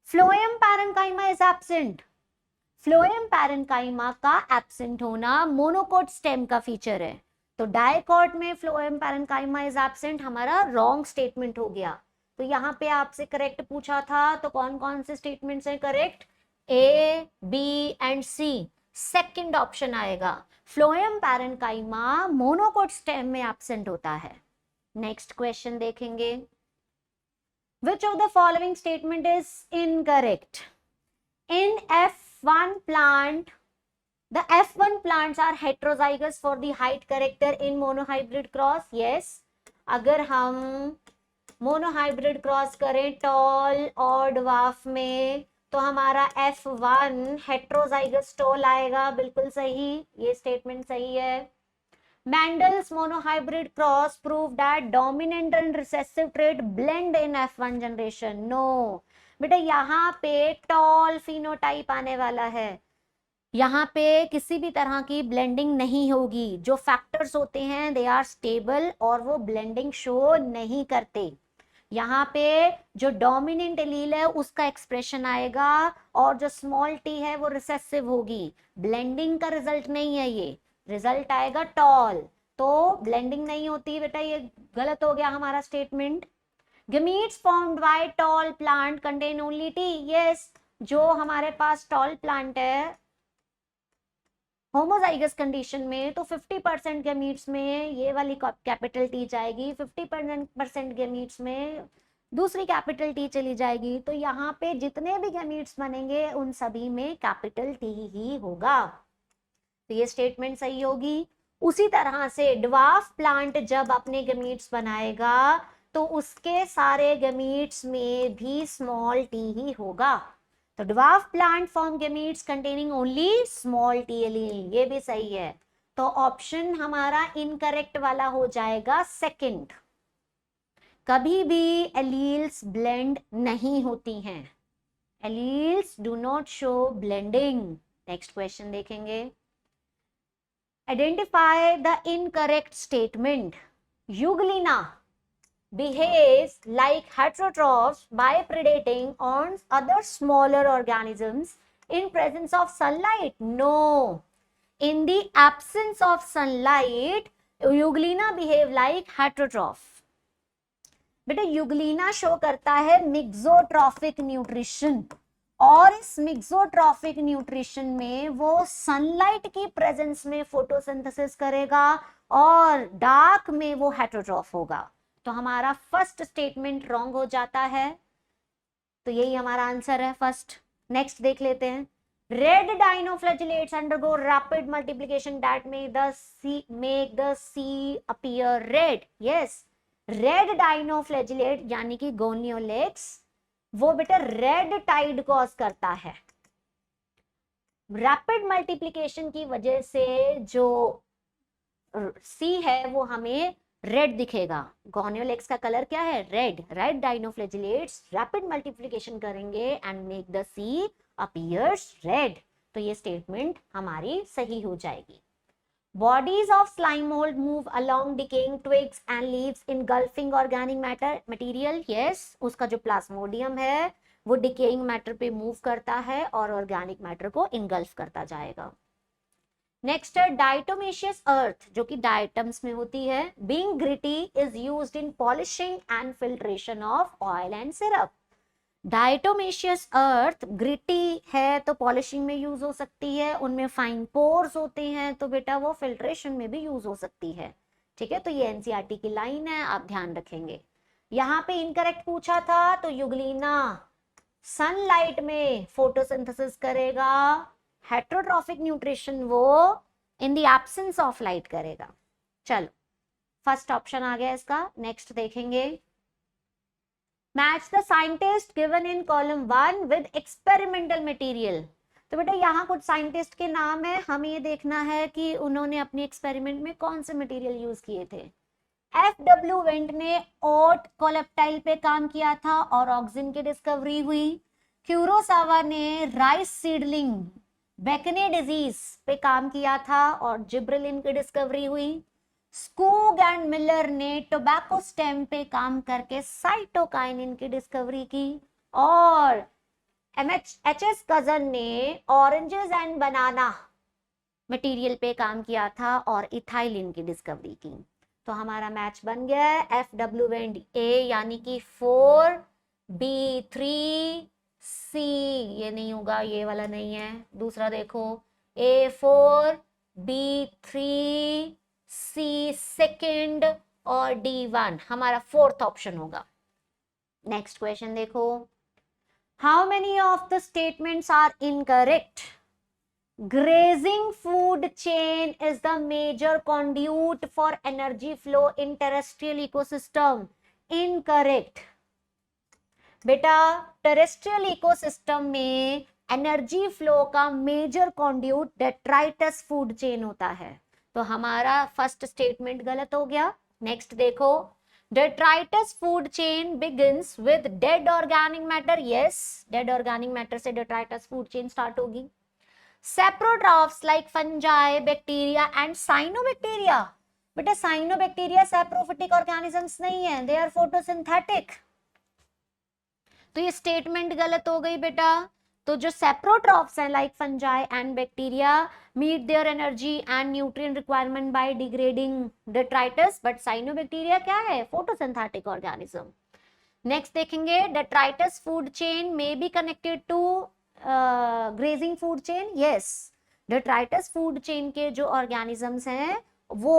Phloem parenchyma is absent. Phloem parenchyma का एब्सेंट होना मोनोकोट स्टेम का फीचर है। तो डाइकोट में फ्लोएम पैरेन्काइमा इज एब्सेंट हमारा रॉन्ग स्टेटमेंट हो गया। तो यहाँ पे आपसे करेक्ट पूछा था तो कौन कौन से स्टेटमेंट्स हैं correct? A, B and C. Second option आएगा, फ्लोएम पैरेन्काइमा मोनोकोट स्टेम में एब्सेंट होता है। नेक्स्ट क्वेश्चन देखेंगे। Which of the following statement is incorrect? In F1 plant, the F1 plants are heterozygous for the height character in monohybrid cross. Yes, अगर हम monohybrid cross करें toll और dwarf में तो हमारा F1 हेट्रोजाइगस टॉल आएगा, बिल्कुल सही, ये स्टेटमेंट सही है। Mendel's monohybrid cross proved that dominant and recessive trait blend in F1 generation. No, बेटा यहाँ पे टॉल फिनोटाइप आने वाला है, यहाँ पे किसी भी तरह की ब्लेंडिंग नहीं होगी। जो फैक्टर्स होते हैं दे आर स्टेबल और वो ब्लेंडिंग शो नहीं करते। यहाँ पे जो डोमिनेंट एलील है उसका एक्सप्रेशन आएगा और जो स्मॉल टी है वो रिसेसिव होगी। ब्लेंडिंग का रिजल्ट नहीं है, ये रिजल्ट आएगा टॉल, तो ब्लेंडिंग नहीं होती बेटा, ये गलत हो गया हमारा statement. Gametes formed by tall plant contain only T. Yes, जो हमारे पास टॉल प्लांट है होमोजाइगस कंडीशन में तो 50% गमीट्स में ये वाली कैपिटल टी जाएगी, 50% गमीट्स में दूसरी कैपिटल टी चली जाएगी। तो यहाँ पे जितने भी गमीट्स बनेंगे उन सभी में कैपिटल टी ही होगा, तो ये स्टेटमेंट सही होगी। उसी तरह से ड्वार्फ प्लांट जब अपने गमीट्स बनाएगा तो उसके सारे गमीट्स में भी स्मॉल टी ही होगा। तो dwarf plant form gametes containing only small T allele, ये भी सही है। तो ऑप्शन हमारा इनकरेक्ट वाला हो जाएगा सेकंड। कभी भी एलील्स ब्लेंड नहीं होती हैं, alleles do not show blending. Next question देखेंगे। Identify the incorrect statement. Euglena behaves like heterotrophs by predating on other smaller organisms in presence of sunlight. No. In the absence of sunlight, Euglena behave like heterotroph. बेटा Euglena show करता है mixotrophic nutrition और इस mixotrophic nutrition में वो sunlight की presence में photosynthesis करेगा और डार्क में वो हेटेरोट्रॉफ होगा। तो हमारा फर्स्ट स्टेटमेंट रॉन्ग हो जाता है, तो यही हमारा आंसर है फर्स्ट। नेक्स्ट देख लेते हैं। Red dinoflagellates undergo rapid multiplication that make the sea appear red. Yes, red dinoflagellate यानी कि गोनियोलेक्स वो बेटा रेड टाइड कॉज करता है। रैपिड मल्टीप्लिकेशन की वजह से जो सी है वो हमें रेड दिखेगा। गॉर्नियोलेक्स का कलर क्या है? Red. Red dinoflagellates rapid multiplication करेंगे and make the sea appears red. तो ये स्टेटमेंट हमारी सही हो जाएगी। Bodies of slime mold move along decaying twigs and leaves engulfing organic material. Yes, उसका जो प्लाज्मोडियम है वो डिकेइंग मैटर पे मूव करता है और ऑर्गेनिक मैटर को इंगल्फ करता जाएगा। नेक्स्ट है डाइटोमेशियस अर्थ, जो कि डाइटम्स में होती है। Being gritty is used in polishing and filtration of oil and syrup. Diatomaceous earth gritty है तो पॉलिशिंग में यूज हो सकती है, उनमें फाइन पोर्स होते हैं तो बेटा वो फिल्ट्रेशन में भी यूज हो सकती है। ठीक है, तो ये एनसीईआरटी की लाइन है, आप ध्यान रखेंगे। यहाँ पे इनकरेक्ट पूछा था तो युगलीना सनलाइट में फोटोसिंथेसिस करेगा, हेट्रोट्रॉफिक न्यूट्रिशन वो in the absence of light करेगा। चलो फर्स्ट ऑप्शन आ गया इसका। नेक्स्ट देखेंगे, match the scientist given in column 1 with experimental material. तो बेटा यहाँ कुछ साइंटिस्ट के नाम है, हमें ये देखना है कि उन्होंने अपनी एक्सपेरिमेंट में कौन से मटेरियल यूज किए थे। एफ.डब्ल्यू. वेंट ने ओट कोलेप्टाइल पे काम किया था और ऑक्सिन की डिस्कवरी हुई। क्यूरोसावा ने राइस सीडलिंग बेकने डिजीज पे काम किया था और जिब्रेलिन की डिस्कवरी हुई। स्कूग एंड मिलर ने टोबैको स्टेम पे काम करके साइटोकाइनिन की डिस्कवरी की। और एच.एस. कजन ने ऑरेंजेस एंड बनाना मटेरियल पे काम किया था और इथाइलिन की डिस्कवरी की। तो हमारा मैच बन गया है एफ.डब्ल्यू. वेंट ए यानी कि 4, बी 3, सी ये नहीं होगा, ये वाला नहीं है। दूसरा देखो, ए 4, बी 3, सी सेकेंड और डी 1 हमारा फोर्थ ऑप्शन होगा। नेक्स्ट क्वेश्चन देखो, how many of the statements are incorrect? Grazing food chain is the major conduit for energy flow in terrestrial ecosystem. Incorrect. बेटा टेरेस्ट्रियल इकोसिस्टम में energy flow का major conduit detritus food chain होता है। तो हमारा first statement गलत हो गया। नेक्स्ट देखो, detritus food chain begins with dead organic matter. Yes, dead organic matter से डेट्राइटस फूड चेन स्टार्ट होगी। Saprotrophs like fungi, bacteria and cyanobacteria. बेटा cyanobacteria saprophytic organisms नहीं है, they are photosynthetic. तो ये स्टेटमेंट गलत हो गई बेटा। तो जो saprotrophs हैं like fungi and bacteria meet their energy and nutrient requirement by degrading detritus, but cyanobacteria क्या है? photosynthetic organism. नेक्स्ट देखेंगे, detritus food chain may be connected to grazing food chain. Yes, detritus food chain के जो organisms हैं वो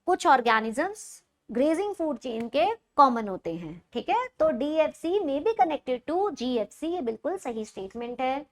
कुछ organisms grazing food chain के common होते हैं। ठीक है, तो डीएफसी में बी कनेक्टेड टू जीएफसी, ये बिल्कुल सही स्टेटमेंट है।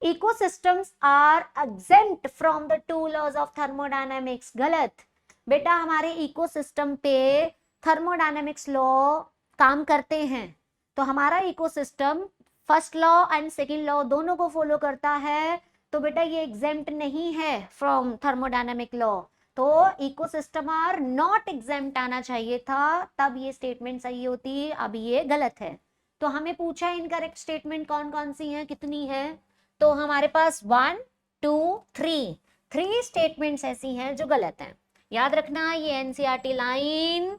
Ecosystems are exempt from the 2 laws of thermodynamics. गलत बेटा, हमारे इकोसिस्टम पे थर्मोडायनामिक्स लॉ काम करते हैं, तो हमारा ecosystem first law and second law दोनों को फॉलो करता है। तो बेटा ये एग्जेम्प्ट नहीं है फ्रॉम थर्मोडायनामिक लॉ, तो इकोसिस्टम आर नॉट एग्जेम्प्ट आना चाहिए था, तब ये स्टेटमेंट सही होती। अब ये गलत है। तो हमें पूछा इनकरेक्ट स्टेटमेंट कौन कौन सी है, कितनी है? तो हमारे पास 1, 2, 3 स्टेटमेंट्स ऐसी हैं जो गलत हैं। याद रखना ये एनसीईआरटी लाइन,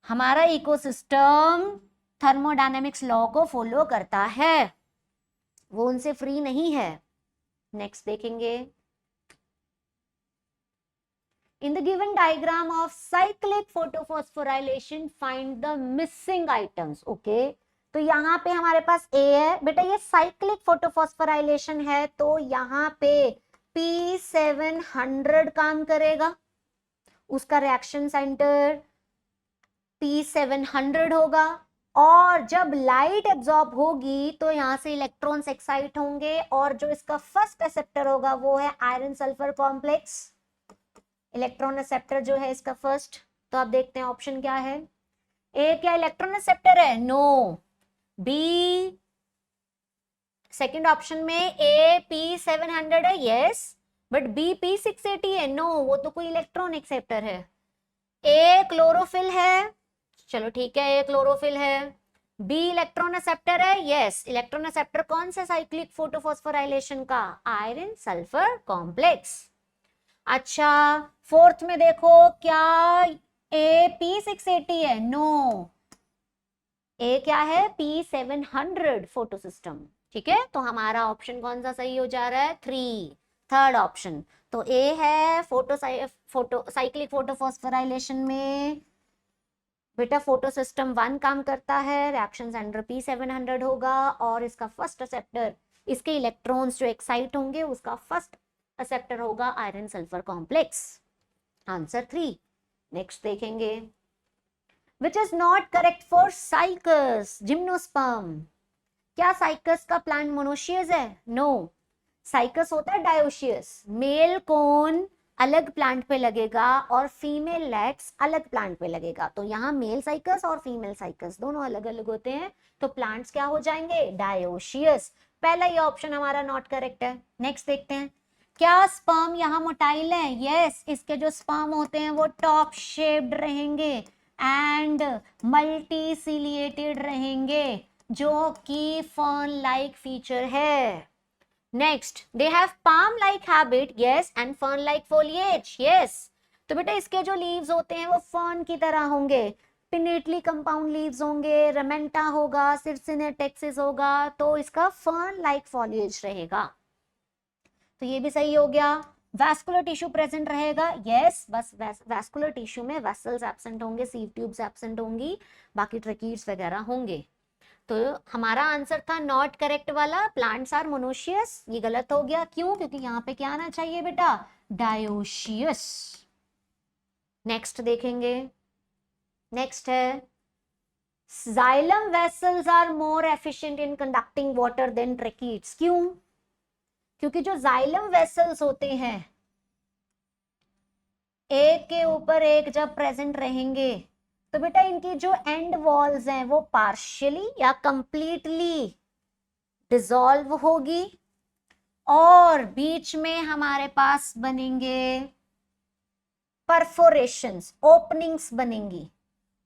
हमारा इकोसिस्टम थर्मोडायनेमिक्स लॉ को फॉलो करता है, वो उनसे फ्री नहीं है। नेक्स्ट देखेंगे, in the given diagram of cyclic photophosphorylation find the missing items. Okay, तो यहाँ पे हमारे पास ए है बेटा, ये साइक्लिक फोटोफॉस्फोराइलेशन है तो यहाँ पे P700 काम करेगा, उसका रिएक्शन सेंटर P700 होगा। और जब लाइट एब्जॉर्ब होगी तो यहाँ से इलेक्ट्रॉन्स एक्साइट होंगे और जो इसका फर्स्ट एक्सेप्टर होगा वो है iron sulphur complex. Electron acceptor जो है इसका फर्स्ट, तो आप देखते हैं ऑप्शन क्या है। ए क्या इलेक्ट्रॉन एक्सेप्टर है? नो। बी सेकंड ऑप्शन में ए P700 है, यस, बट बी P680 है, नो, वो तो कोई इलेक्ट्रॉन एक्सेप्टर है। ए क्लोरोफिल है, चलो ठीक है, ए क्लोरोफिल है। बी इलेक्ट्रॉन एक्सेप्टर है, यस इलेक्ट्रॉन एक्सेप्टर कौन सा साइक्लिक फोटोफॉस्फोराइलेशन का, आयरन सल्फर कॉम्प्लेक्स। अच्छा फोर्थ में देखो क्या ए P680 है, नो ए क्या है P700 फोटो सिस्टम। ठीक है, तो हमारा ऑप्शन कौन सा सही हो जा रहा है, 3, थर्ड ऑप्शन। तो ए है फोटो साइक्लिक फोटोफॉस्फोराइलेशन में बेटा फोटो सिस्टम 1 काम करता है, रिएक्शन सेंटर P700 होगा और इसका फर्स्ट एक्सेप्टर, इसके इलेक्ट्रॉन्स जो एक्साइट होंगे उसका फर्स्ट एक्सेप्टर होगा iron sulphur complex. Answer 3। Next देखेंगे, which is not correct for cycas gymnosperm. क्या साइकस का प्लांट मोनोशियस है, नो साइकस होता है डायोशियस। मेल कोन अलग प्लांट पे लगेगा और फीमेल लेग्स अलग प्लांट पे लगेगा, तो यहाँ मेल साइकस और फीमेल साइकस दोनों अलग अलग होते हैं, तो प्लांट्स क्या हो जाएंगे, डायोशियस। पहला ये ऑप्शन हमारा नॉट करेक्ट है। नेक्स्ट देखते हैं, क्या स्पर्म यहाँ मोटाइल है, यस इसके जो स्पर्म होते हैं वो टॉप शेप्ड रहेंगे एंड मल्टीसिलिएटेड रहेंगे, जो कि फर्न लाइक फीचर है। Next, they have palm like habit, yes and fern like foliage, yes. तो बेटा इसके जो लीव्स होते हैं वो फर्न की तरह होंगे, पिनेटली कंपाउंड लीव्स होंगे, रमेंटा होगा, सिर्सिनेट टेक्सिस होगा, तो इसका फर्न लाइक foliage रहेगा। तो ये भी सही हो गया। वैस्कुलर टिश्यू प्रेजेंट रहेगा, यस बस वैस्कुलर टिश्यू में वेसल्स एब्सेंट होंगे, सीव ट्यूब्स एब्सेंट होंगी, बाकी ट्रकीट्स वगैरह होंगे। तो हमारा आंसर था नॉट करेक्ट वाला, प्लांट्स आर मोनोशियस, ये गलत हो गया। क्यों, क्योंकि यहाँ पे क्या आना चाहिए बेटा, डायोशियस। नेक्स्ट देखेंगे, नेक्स्ट है xylem vessels are more efficient in conducting water than tracheids. क्यों, क्योंकि जो जाइलम वेसल्स होते हैं एक के ऊपर एक जब प्रेजेंट रहेंगे तो बेटा इनकी जो एंड वॉल्स हैं वो पार्शियली या कंप्लीटली डिसॉल्व होगी और बीच में हमारे पास बनेंगे परफोरेशंस, ओपनिंग्स बनेंगी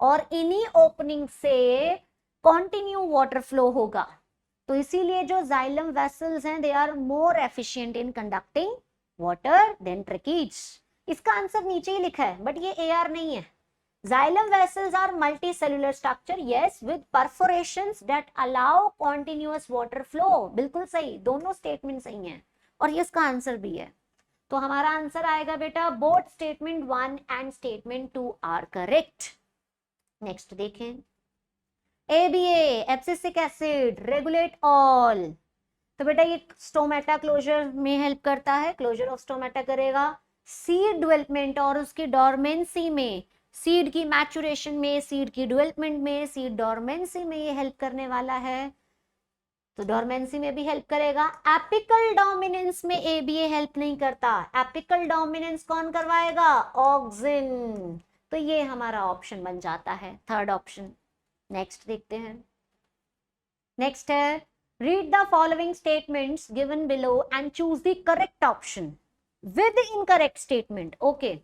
और इन्हीं ओपनिंग से कॉन्टिन्यू वाटर फ्लो होगा। तो इसीलिए जो जाइलम वेसल्स हैं they are more efficient in conducting water than tracheids. इसका आंसर नीचे ही लिखा है बट ये AR नहीं है। Xylem vessels are multicellular structure, yes, with perforations that allow continuous water flow. बिल्कुल सही, दोनों स्टेटमेंट सही हैं और ये इसका आंसर भी है। तो हमारा आंसर आएगा बेटा both statement 1 and statement 2 are correct. Next देखें, ABA abscisic acid regulate all. तो बेटा ये स्टोमेटा क्लोजर में हेल्प करता है, क्लोजर ऑफ स्टोमेटा करेगा, सीड डेवलपमेंट और उसकी डोरमेंसी में, सीड की मैचुरेशन में, सीड की डेवलपमेंट में, सीड डोरमेंसी में ये हेल्प करने वाला है, तो डोरमेंसी में भी हेल्प करेगा। एपिकल डोमिनेंस में ABA हेल्प नहीं करता, एपिकल डोमिनेंस कौन करवाएगा, ऑक्सिन। तो ये हमारा ऑप्शन बन जाता है थर्ड ऑप्शन। नेक्स्ट देखते हैं, नेक्स्ट है read the following statements given below and choose the correct option with incorrect statement. Okay,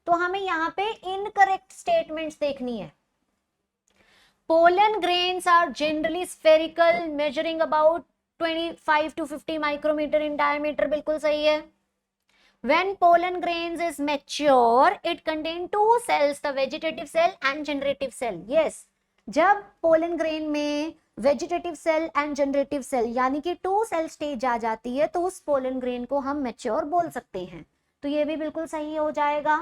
तो हमें यहाँ पे इनकरेक्ट स्टेटमेंट्स देखनी है। Pollen grains are generally spherical measuring about 25 to 50 micrometre in diameter, बिल्कुल सही है। When pollen grains is mature, it contain two cells, the vegetative cell and generative cell. Yes, जब पोलन ग्रेन में vegetative cell and generative cell यानी कि 2 cell stage आ जाती है तो उस पोलन ग्रेन को हम मैच्योर बोल सकते हैं, तो ये भी बिल्कुल सही हो जाएगा।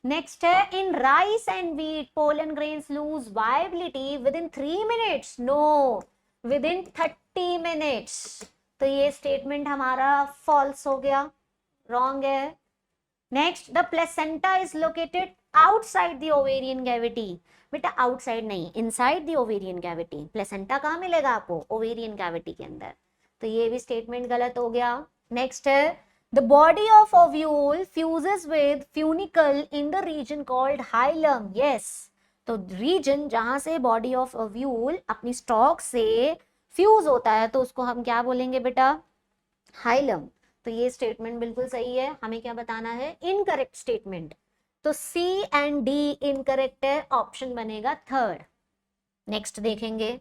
नेक्स्ट है in rice and wheat pollen grains lose viability within 3 minutes, no within 30 minutes, तो ये स्टेटमेंट हमारा फॉल्स हो गया, रॉन्ग है। Next, the placenta is located outside the ovarian cavity, बेटा आउटसाइड नहीं, inside the ovarian cavity. Placenta कहाँ मिलेगा आपको, ओवेरियन कैविटी के अंदर, तो ये भी स्टेटमेंट गलत हो गया। नेक्स्ट है the body of ovule fuses with funicle in the reason called hilum. Yes, तो रीजन जहां से बॉडी ऑफ ओव्यूल अपनी स्टॉक से फ्यूज होता है तो उसको हम क्या बोलेंगे बेटा, हाइलम। तो ये स्टेटमेंट बिल्कुल सही है, हमें क्या बताना है, इनकरेक्ट स्टेटमेंट। तो सी एंड डी इनकरेक्ट है, ऑप्शन बनेगा थर्ड। नेक्स्ट देखेंगे,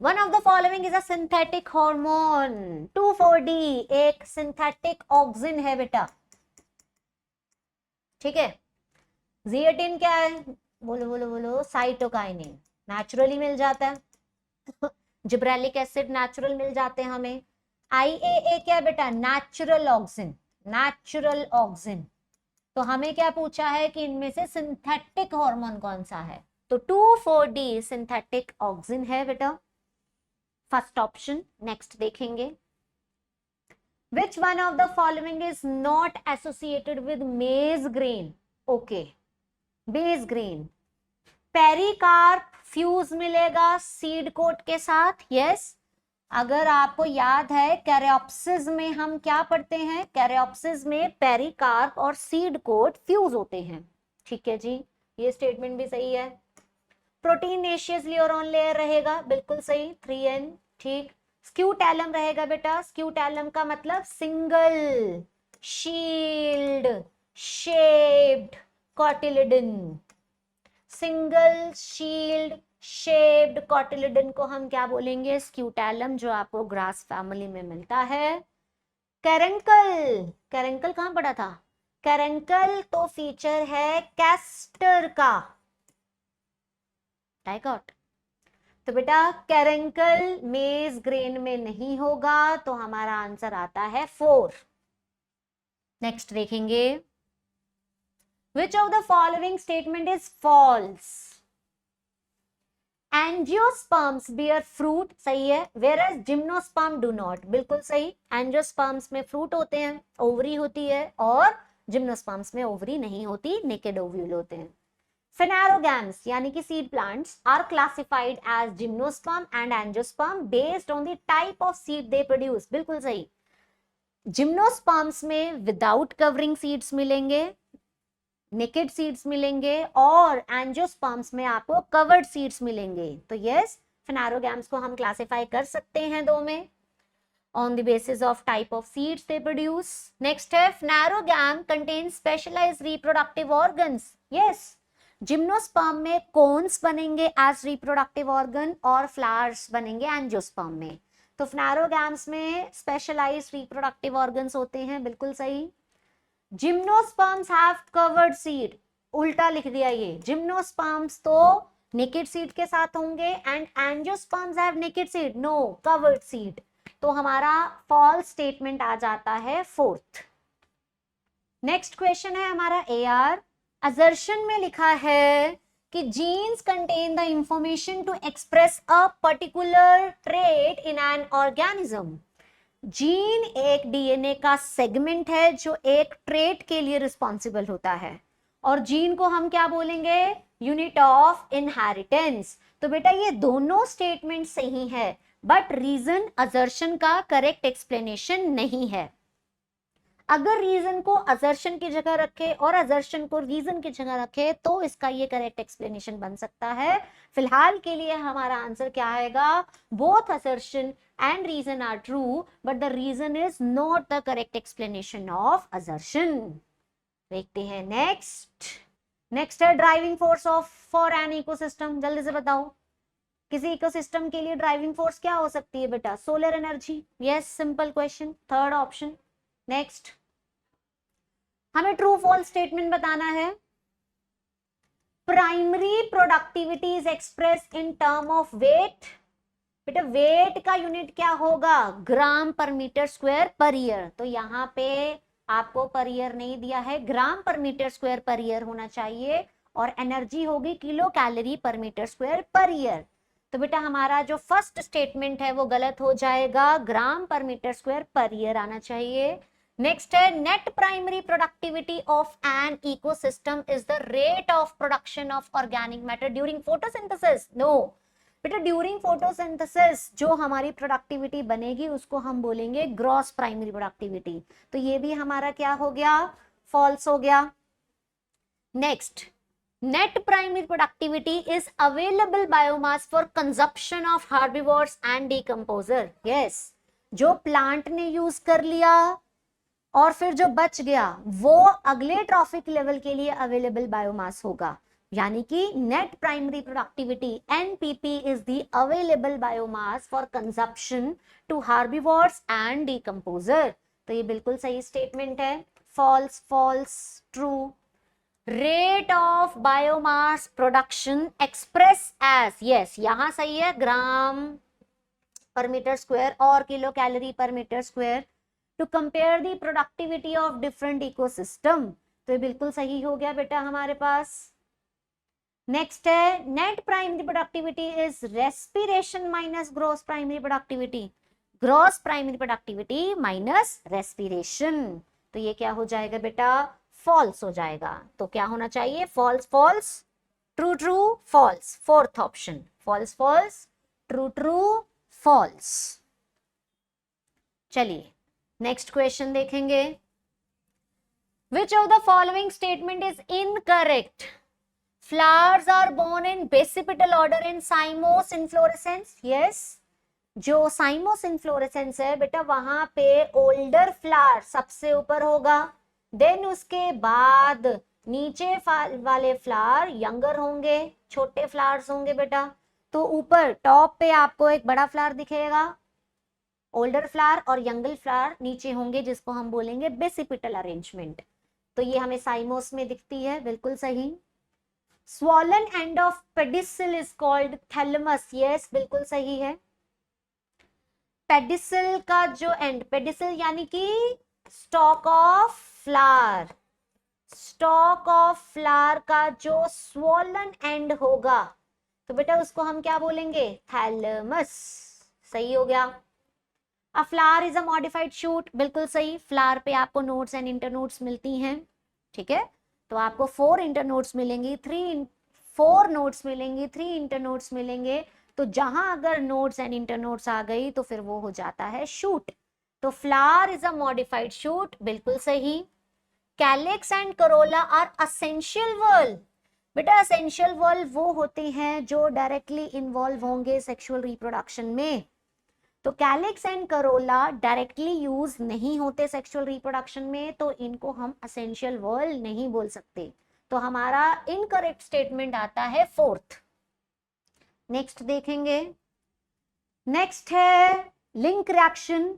one of the following is a synthetic hormone. 2,4-D एक सिंथेटिक ऑक्सिन है बेटा, ठीक है। जिएटिन क्या है, बोलो बोलो बोलो, साइटोकाइनिन, नेचुरली मिल जाता है। जिब्रेलिक एसिड नेचुरल मिल जाते हैं हमें। IAA क्या है बेटा, नेचुरल ऑक्सिन, नेचुरल ऑक्सिन। तो हमें क्या पूछा है कि इनमें से सिंथेटिक हार्मोन कौन सा है, तो 2,4-D सिंथेटिक ऑक्सिन है बेटा, फर्स्ट ऑप्शन। नेक्स्ट देखेंगे, which one of the following is not associated with maize grain? Okay, maize grain, pericarp fuse मिलेगा सीड कोट के साथ, यस। अगर आपको याद है कैरियोप्सिस में हम क्या पढ़ते हैं, कैरियोप्सिस में पेरिकार्प और सीड कोट फ्यूज होते हैं, ठीक है जी, ये स्टेटमेंट भी सही है। प्रोटीनेशियस ल्यूरोन लेयर रहेगा, बिल्कुल सही, 3N, ठीक। स्क्यूटैलम रहेगा बेटा, स्क्यूटैलम का मतलब single shield shaped cotyledon, single shield shaped cotyledon को हम क्या बोलेंगे, स्क्यूटैलम, जो आपको ग्रास फैमिली में मिलता है। कैरेंकल, कैरेंकल कहां पड़ा था, कैरेंकल तो फीचर है कैस्टर का, डाइकॉट। तो बेटा कैरेंकल मेज ग्रेन में नहीं होगा, तो हमारा आंसर आता है 4। नेक्स्ट देखेंगे, which of the following statement is false? Angiosperms bear fruit, सही है, whereas जिम्नोस्पर्म do not, बिल्कुल सही। एंजियोस्पर्म्स में फ्रूट होते हैं, ओवरी होती है, और जिम्नोस्पर्म्स में ओवरी नहीं होती, नेकेड ओव्यूल होते हैं। Phanerogams यानी कि seed plants are classified as gymnosperm and angiosperm based on the type of seed they produce, बिल्कुल सही। जिम्नोस्पर्म्स में विदाउट कवरिंग सीड्स मिलेंगे, नेकेड सीड्स मिलेंगे, और एंजियोस्पर्म्स में आपको कवर्ड सीड्स मिलेंगे। तो यस, फेनारोगैम्स को हम क्लासिफाई कर सकते हैं दो में, on the basis of type of seeds they produce. Next है, phanerogam contains specialized reproductive organs. Yes, gymnosperm में कोन्स बनेंगे एज रिप्रोडक्टिव ऑर्गन, और फ्लावर्स बनेंगे एंजियोस्पर्म में। तो फ्लारोगैम्स में स्पेशलाइज्ड रिप्रोडक्टिव ऑर्गन्स होते हैं, बिल्कुल सही। जिम्नोस्पर्म्स हैव कवर्ड सीड, उल्टा लिख दिया ये, जिम्नोस्पर्म्स तो नेकेड सीड के साथ होंगे, and angiosperms have naked seed, no covered seed. तो हमारा फॉल्स स्टेटमेंट आ जाता है 4th। नेक्स्ट क्वेश्चन है हमारा AR। असर्शन में लिखा है कि genes contain the information to express a particular trait in an organism. Gene एक DNA का सेगमेंट है जो एक ट्रेट के लिए रिस्पॉन्सिबल होता है, और जीन को हम क्या बोलेंगे, यूनिट ऑफ इनहेरिटेंस। तो बेटा ये दोनों स्टेटमेंट सही है, बट रीजन असर्शन का करेक्ट एक्सप्लेनेशन नहीं है। अगर रीजन को असर्शन की जगह रखे और असर्शन को रीजन की जगह रखे तो इसका ये करेक्ट एक्सप्लेनेशन बन सकता है। फिलहाल के लिए हमारा आंसर क्या आएगा, both assertion and reason are true, but the reason is not the correct explanation of assertion. देखते हैं नेक्स्ट है driving force of for an ecosystem. जल्दी से बताओ, किसी इकोसिस्टम के लिए ड्राइविंग फोर्स क्या हो सकती है बेटा, solar energy. Yes, simple question, third option. Next, हमें ट्रू फॉल्स स्टेटमेंट बताना है। Primary productivity is express in term of weight. बेटा वेट का यूनिट क्या होगा, ग्राम पर मीटर स्क्वायर पर ईयर। तो यहाँ पे आपको पर ईयर नहीं दिया है, ग्राम पर मीटर स्क्वायर पर ईयर होना चाहिए, और एनर्जी होगी किलो कैलोरी पर मीटर स्क्वायर पर ईयर। तो बेटा हमारा जो फर्स्ट स्टेटमेंट है वो गलत हो जाएगा, ग्राम पर मीटर स्क्वायर पर ईयर आना चाहिए। नेक्स्ट है, net primary productivity of an ecosystem is the rate of production of organic matter during photosynthesis. No बेटा, ड्यूरिंग फोटोसिंथेसिस जो हमारी प्रोडक्टिविटी बनेगी उसको हम बोलेंगे ग्रॉस प्राइमरी प्रोडक्टिविटी। तो ये भी हमारा क्या हो गया, फॉल्स हो गया। Next, net primary productivity is available biomass for consumption of herbivores and decomposer. Yes, जो प्लांट ने यूज कर लिया और फिर जो बच गया वो अगले ट्रॉफिक लेवल के लिए अवेलेबल बायोमास होगा, यानी कि net primary productivity NPP is the available biomass for consumption to herbivores and decomposer. तो ये बिल्कुल सही स्टेटमेंट है। False, false, true. Rate of biomass production express as, yes यहां सही है, ग्राम पर मीटर स्क्वायर और किलो कैलोरी पर metre square to compare the productivity of different ecosystem. तो ये बिल्कुल सही हो गया बेटा हमारे पास। नेक्स्ट है net primary productivity is respiration minus gross primary productivity, gross primary productivity minus respiration. तो ये क्या हो जाएगा बेटा, फॉल्स हो जाएगा। तो क्या होना चाहिए, false false, true true, false, fourth option, false false, true true, false. चलिए नेक्स्ट क्वेश्चन देखेंगे। Which of the following statement is incorrect? Flowers are born in basipetal order in cymose inflorescence. Yes, जो cymose inflorescence है बेटा वहां पे older flower सबसे ऊपर होगा, देन उसके बाद नीचे वाले फ्लावर यंगर होंगे, छोटे फ्लावर्स होंगे बेटा। तो ऊपर टॉप पे आपको एक बड़ा फ्लावर दिखेगा, ओल्डर फ्लावर, और यंगर फ्लावर नीचे होंगे, जिसको हम बोलेंगे बेसिपिटल अरेंजमेंट। तो ये हमें साइमोस में दिखती है, बिल्कुल सही। Swollen end of pedicel is called thalamus. Yes, बिल्कुल सही है। पेडिसल का जो एंड, पेडिसल यानी कि stock of flower, stock of flower का जो स्वॉलन एंड होगा तो बेटा उसको हम क्या बोलेंगे, थैलेमस। सही हो गया। अ flower is a modified shoot, बिल्कुल सही। फ्लावर पे आपको नोड्स एंड इंटरनोड्स मिलती हैं, ठीक है। तो आपको 4 इंटरनोड्स मिलेंगी, 4 नोड्स मिलेंगी, 3 इंटरनोड्स मिलेंगे। तो जहां अगर नोड्स एंड इंटरनोड्स आ गई तो फिर वो हो जाता है शूट। तो flower is a modified shoot, बिल्कुल सही। Calyx and corolla are essential whorl, बेटा असेंशियल वर्ल वो होते हैं जो डायरेक्टली इन्वॉल्व होंगे सेक्सुअल रिप्रोडक्शन में। तो calyx and corolla directly use नहीं होते सेक्सुअल रिप्रोडक्शन में, तो इनको हम असेंशियल वर्ल नहीं बोल सकते। तो हमारा इनकरेक्ट स्टेटमेंट आता है फोर्थ। नेक्स्ट देखेंगे। नेक्स्ट है लिंक रिएक्शन।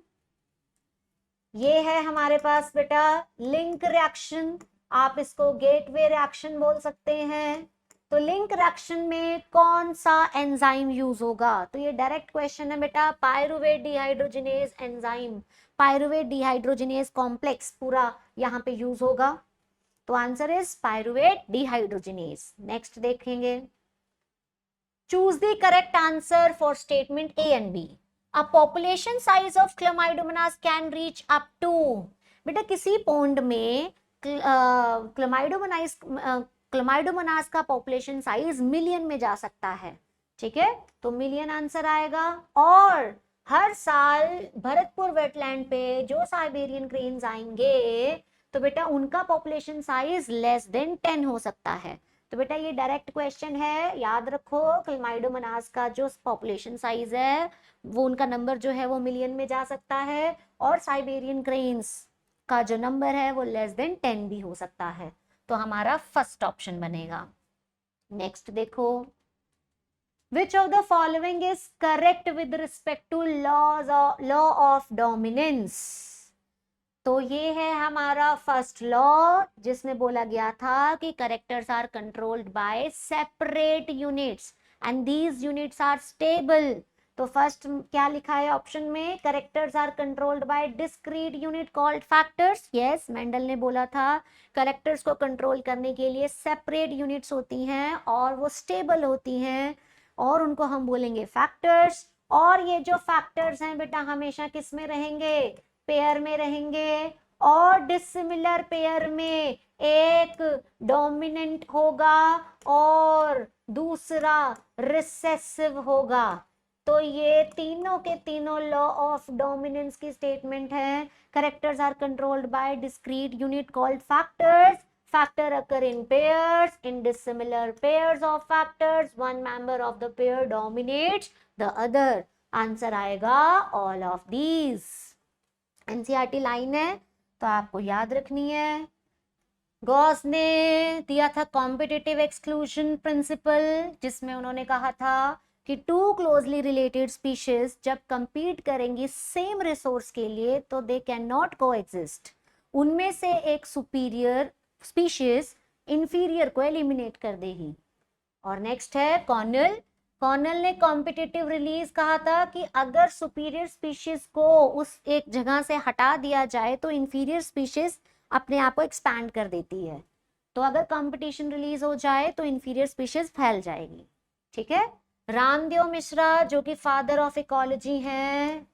ये है हमारे पास बेटा लिंक रिएक्शन, आप इसको गेटवे रिएक्शन बोल सकते हैं। तो लिंक रिएक्शन में कौन सा एंजाइम यूज होगा? तो ये डायरेक्ट क्वेश्चन है बेटा। Pyruvate dehydrogenase enzyme, pyruvate dehydrogenase complex पूरा यहाँ पे यूज होगा। तो answer is pyruvate dehydrogenase. Next देखेंगे। Choose the correct answer for statement A and B. A population size of chlamydomonas can reach up to, बेटा किसी पोंड में Chlamydomonas का पॉपुलेशन साइज मिलियन में जा सकता है, ठीक है। तो मिलियन आंसर आएगा। और हर साल भरतपुर वेटलैंड पे जो साइबेरियन क्रेन्स आएंगे तो बेटा उनका पॉपुलेशन साइज लेस देन 10 हो सकता है। तो बेटा ये डायरेक्ट क्वेश्चन है, याद रखो क्लमाइडोमोनास का जो पॉपुलेशन साइज है वो उनका नंबर जो है वो मिलियन में जा सकता है, और साइबेरियन क्रेन्स का जो नंबर है वो लेस देन 10 भी हो सकता है। तो हमारा फर्स्ट ऑप्शन बनेगा। नेक्स्ट देखो। Which of the following is correct with respect to law of dominance? तो ये है हमारा फर्स्ट लॉ, जिसमें बोला गया था कि characters are controlled by separate units and these units are stable. तो फर्स्ट क्या लिखा है ऑप्शन में, characters are controlled by discrete unit called factors. Yes, Mendel ने बोला था करेक्टर्स को कंट्रोल करने के लिए सेपरेट यूनिट्स होती हैं और वो स्टेबल होती हैं, और उनको हम बोलेंगे फैक्टर्स। और ये जो फैक्टर्स हैं बेटा हमेशा किस में रहेंगे, पेयर में रहेंगे, और डिसिमिलर पेयर में एक डोमिनेंट होगा और दूसरा रिसेसिव होगा। तो ये तीनों के तीनों लॉ ऑफ डोमिनेंस की स्टेटमेंट है। Characters are controlled by discrete unit called factors. Factor occur in pairs. In dissimilar pairs of factors, one member of the pair dominates the other. Answer आएगा all of these. NCERT line है, तो आपको याद रखनी है। Gauss ने दिया था कॉम्पिटिटिव एक्सक्लूजन प्रिंसिपल, जिसमें उन्होंने कहा था कि टू क्लोजली रिलेटेड स्पीशीज जब compete करेंगी सेम रिसोर्स के लिए तो दे कैन नॉट को एग्जिस्ट, उनमें से एक सुपीरियर स्पीशीज इंफीरियर को एलिमिनेट कर देगी। और नेक्स्ट है कॉर्नल। कॉर्नल ने कॉम्पिटिटिव रिलीज कहा था कि अगर सुपीरियर स्पीशीज को उस एक जगह से हटा दिया जाए तो इंफीरियर स्पीशीज अपने आप को एक्सपैंड कर देती है, तो अगर कंपटीशन रिलीज हो जाए तो इंफीरियर स्पीशीज फैल जाएगी। ठीक है। रामदेव मिश्रा जो कि फादर ऑफ इकोलॉजी हैं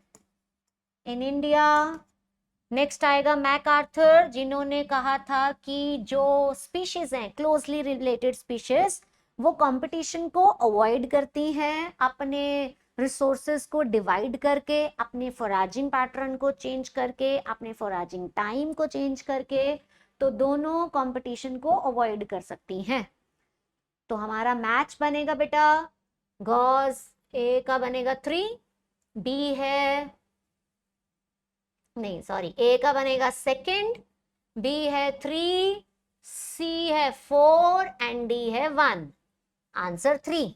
इन इंडिया। नेक्स्ट आएगा मैकआर्थर, जिन्होंने कहा था कि जो स्पीशीज हैं क्लोजली रिलेटेड स्पीशीज वो कंपटीशन को अवॉइड करती हैं, अपने रिसोर्सेज को डिवाइड करके, अपने फोराजिंग पैटर्न को चेंज करके, अपने फोराजिंग टाइम को चेंज करके, तो दोनों कंपटीशन को अवॉइड कर सकती हैं। तो हमारा मैच बनेगा बेटा, गॉस ए का बनेगा 3, बी है नहीं सॉरी ए का बनेगा 2, बी है 3, सी है 4 एंड डी है 1। आंसर 3।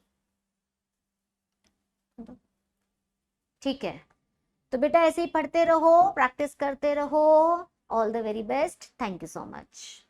ठीक है, तो बेटा ऐसे ही पढ़ते रहो, प्रैक्टिस करते रहो। All the very best, thank you so much.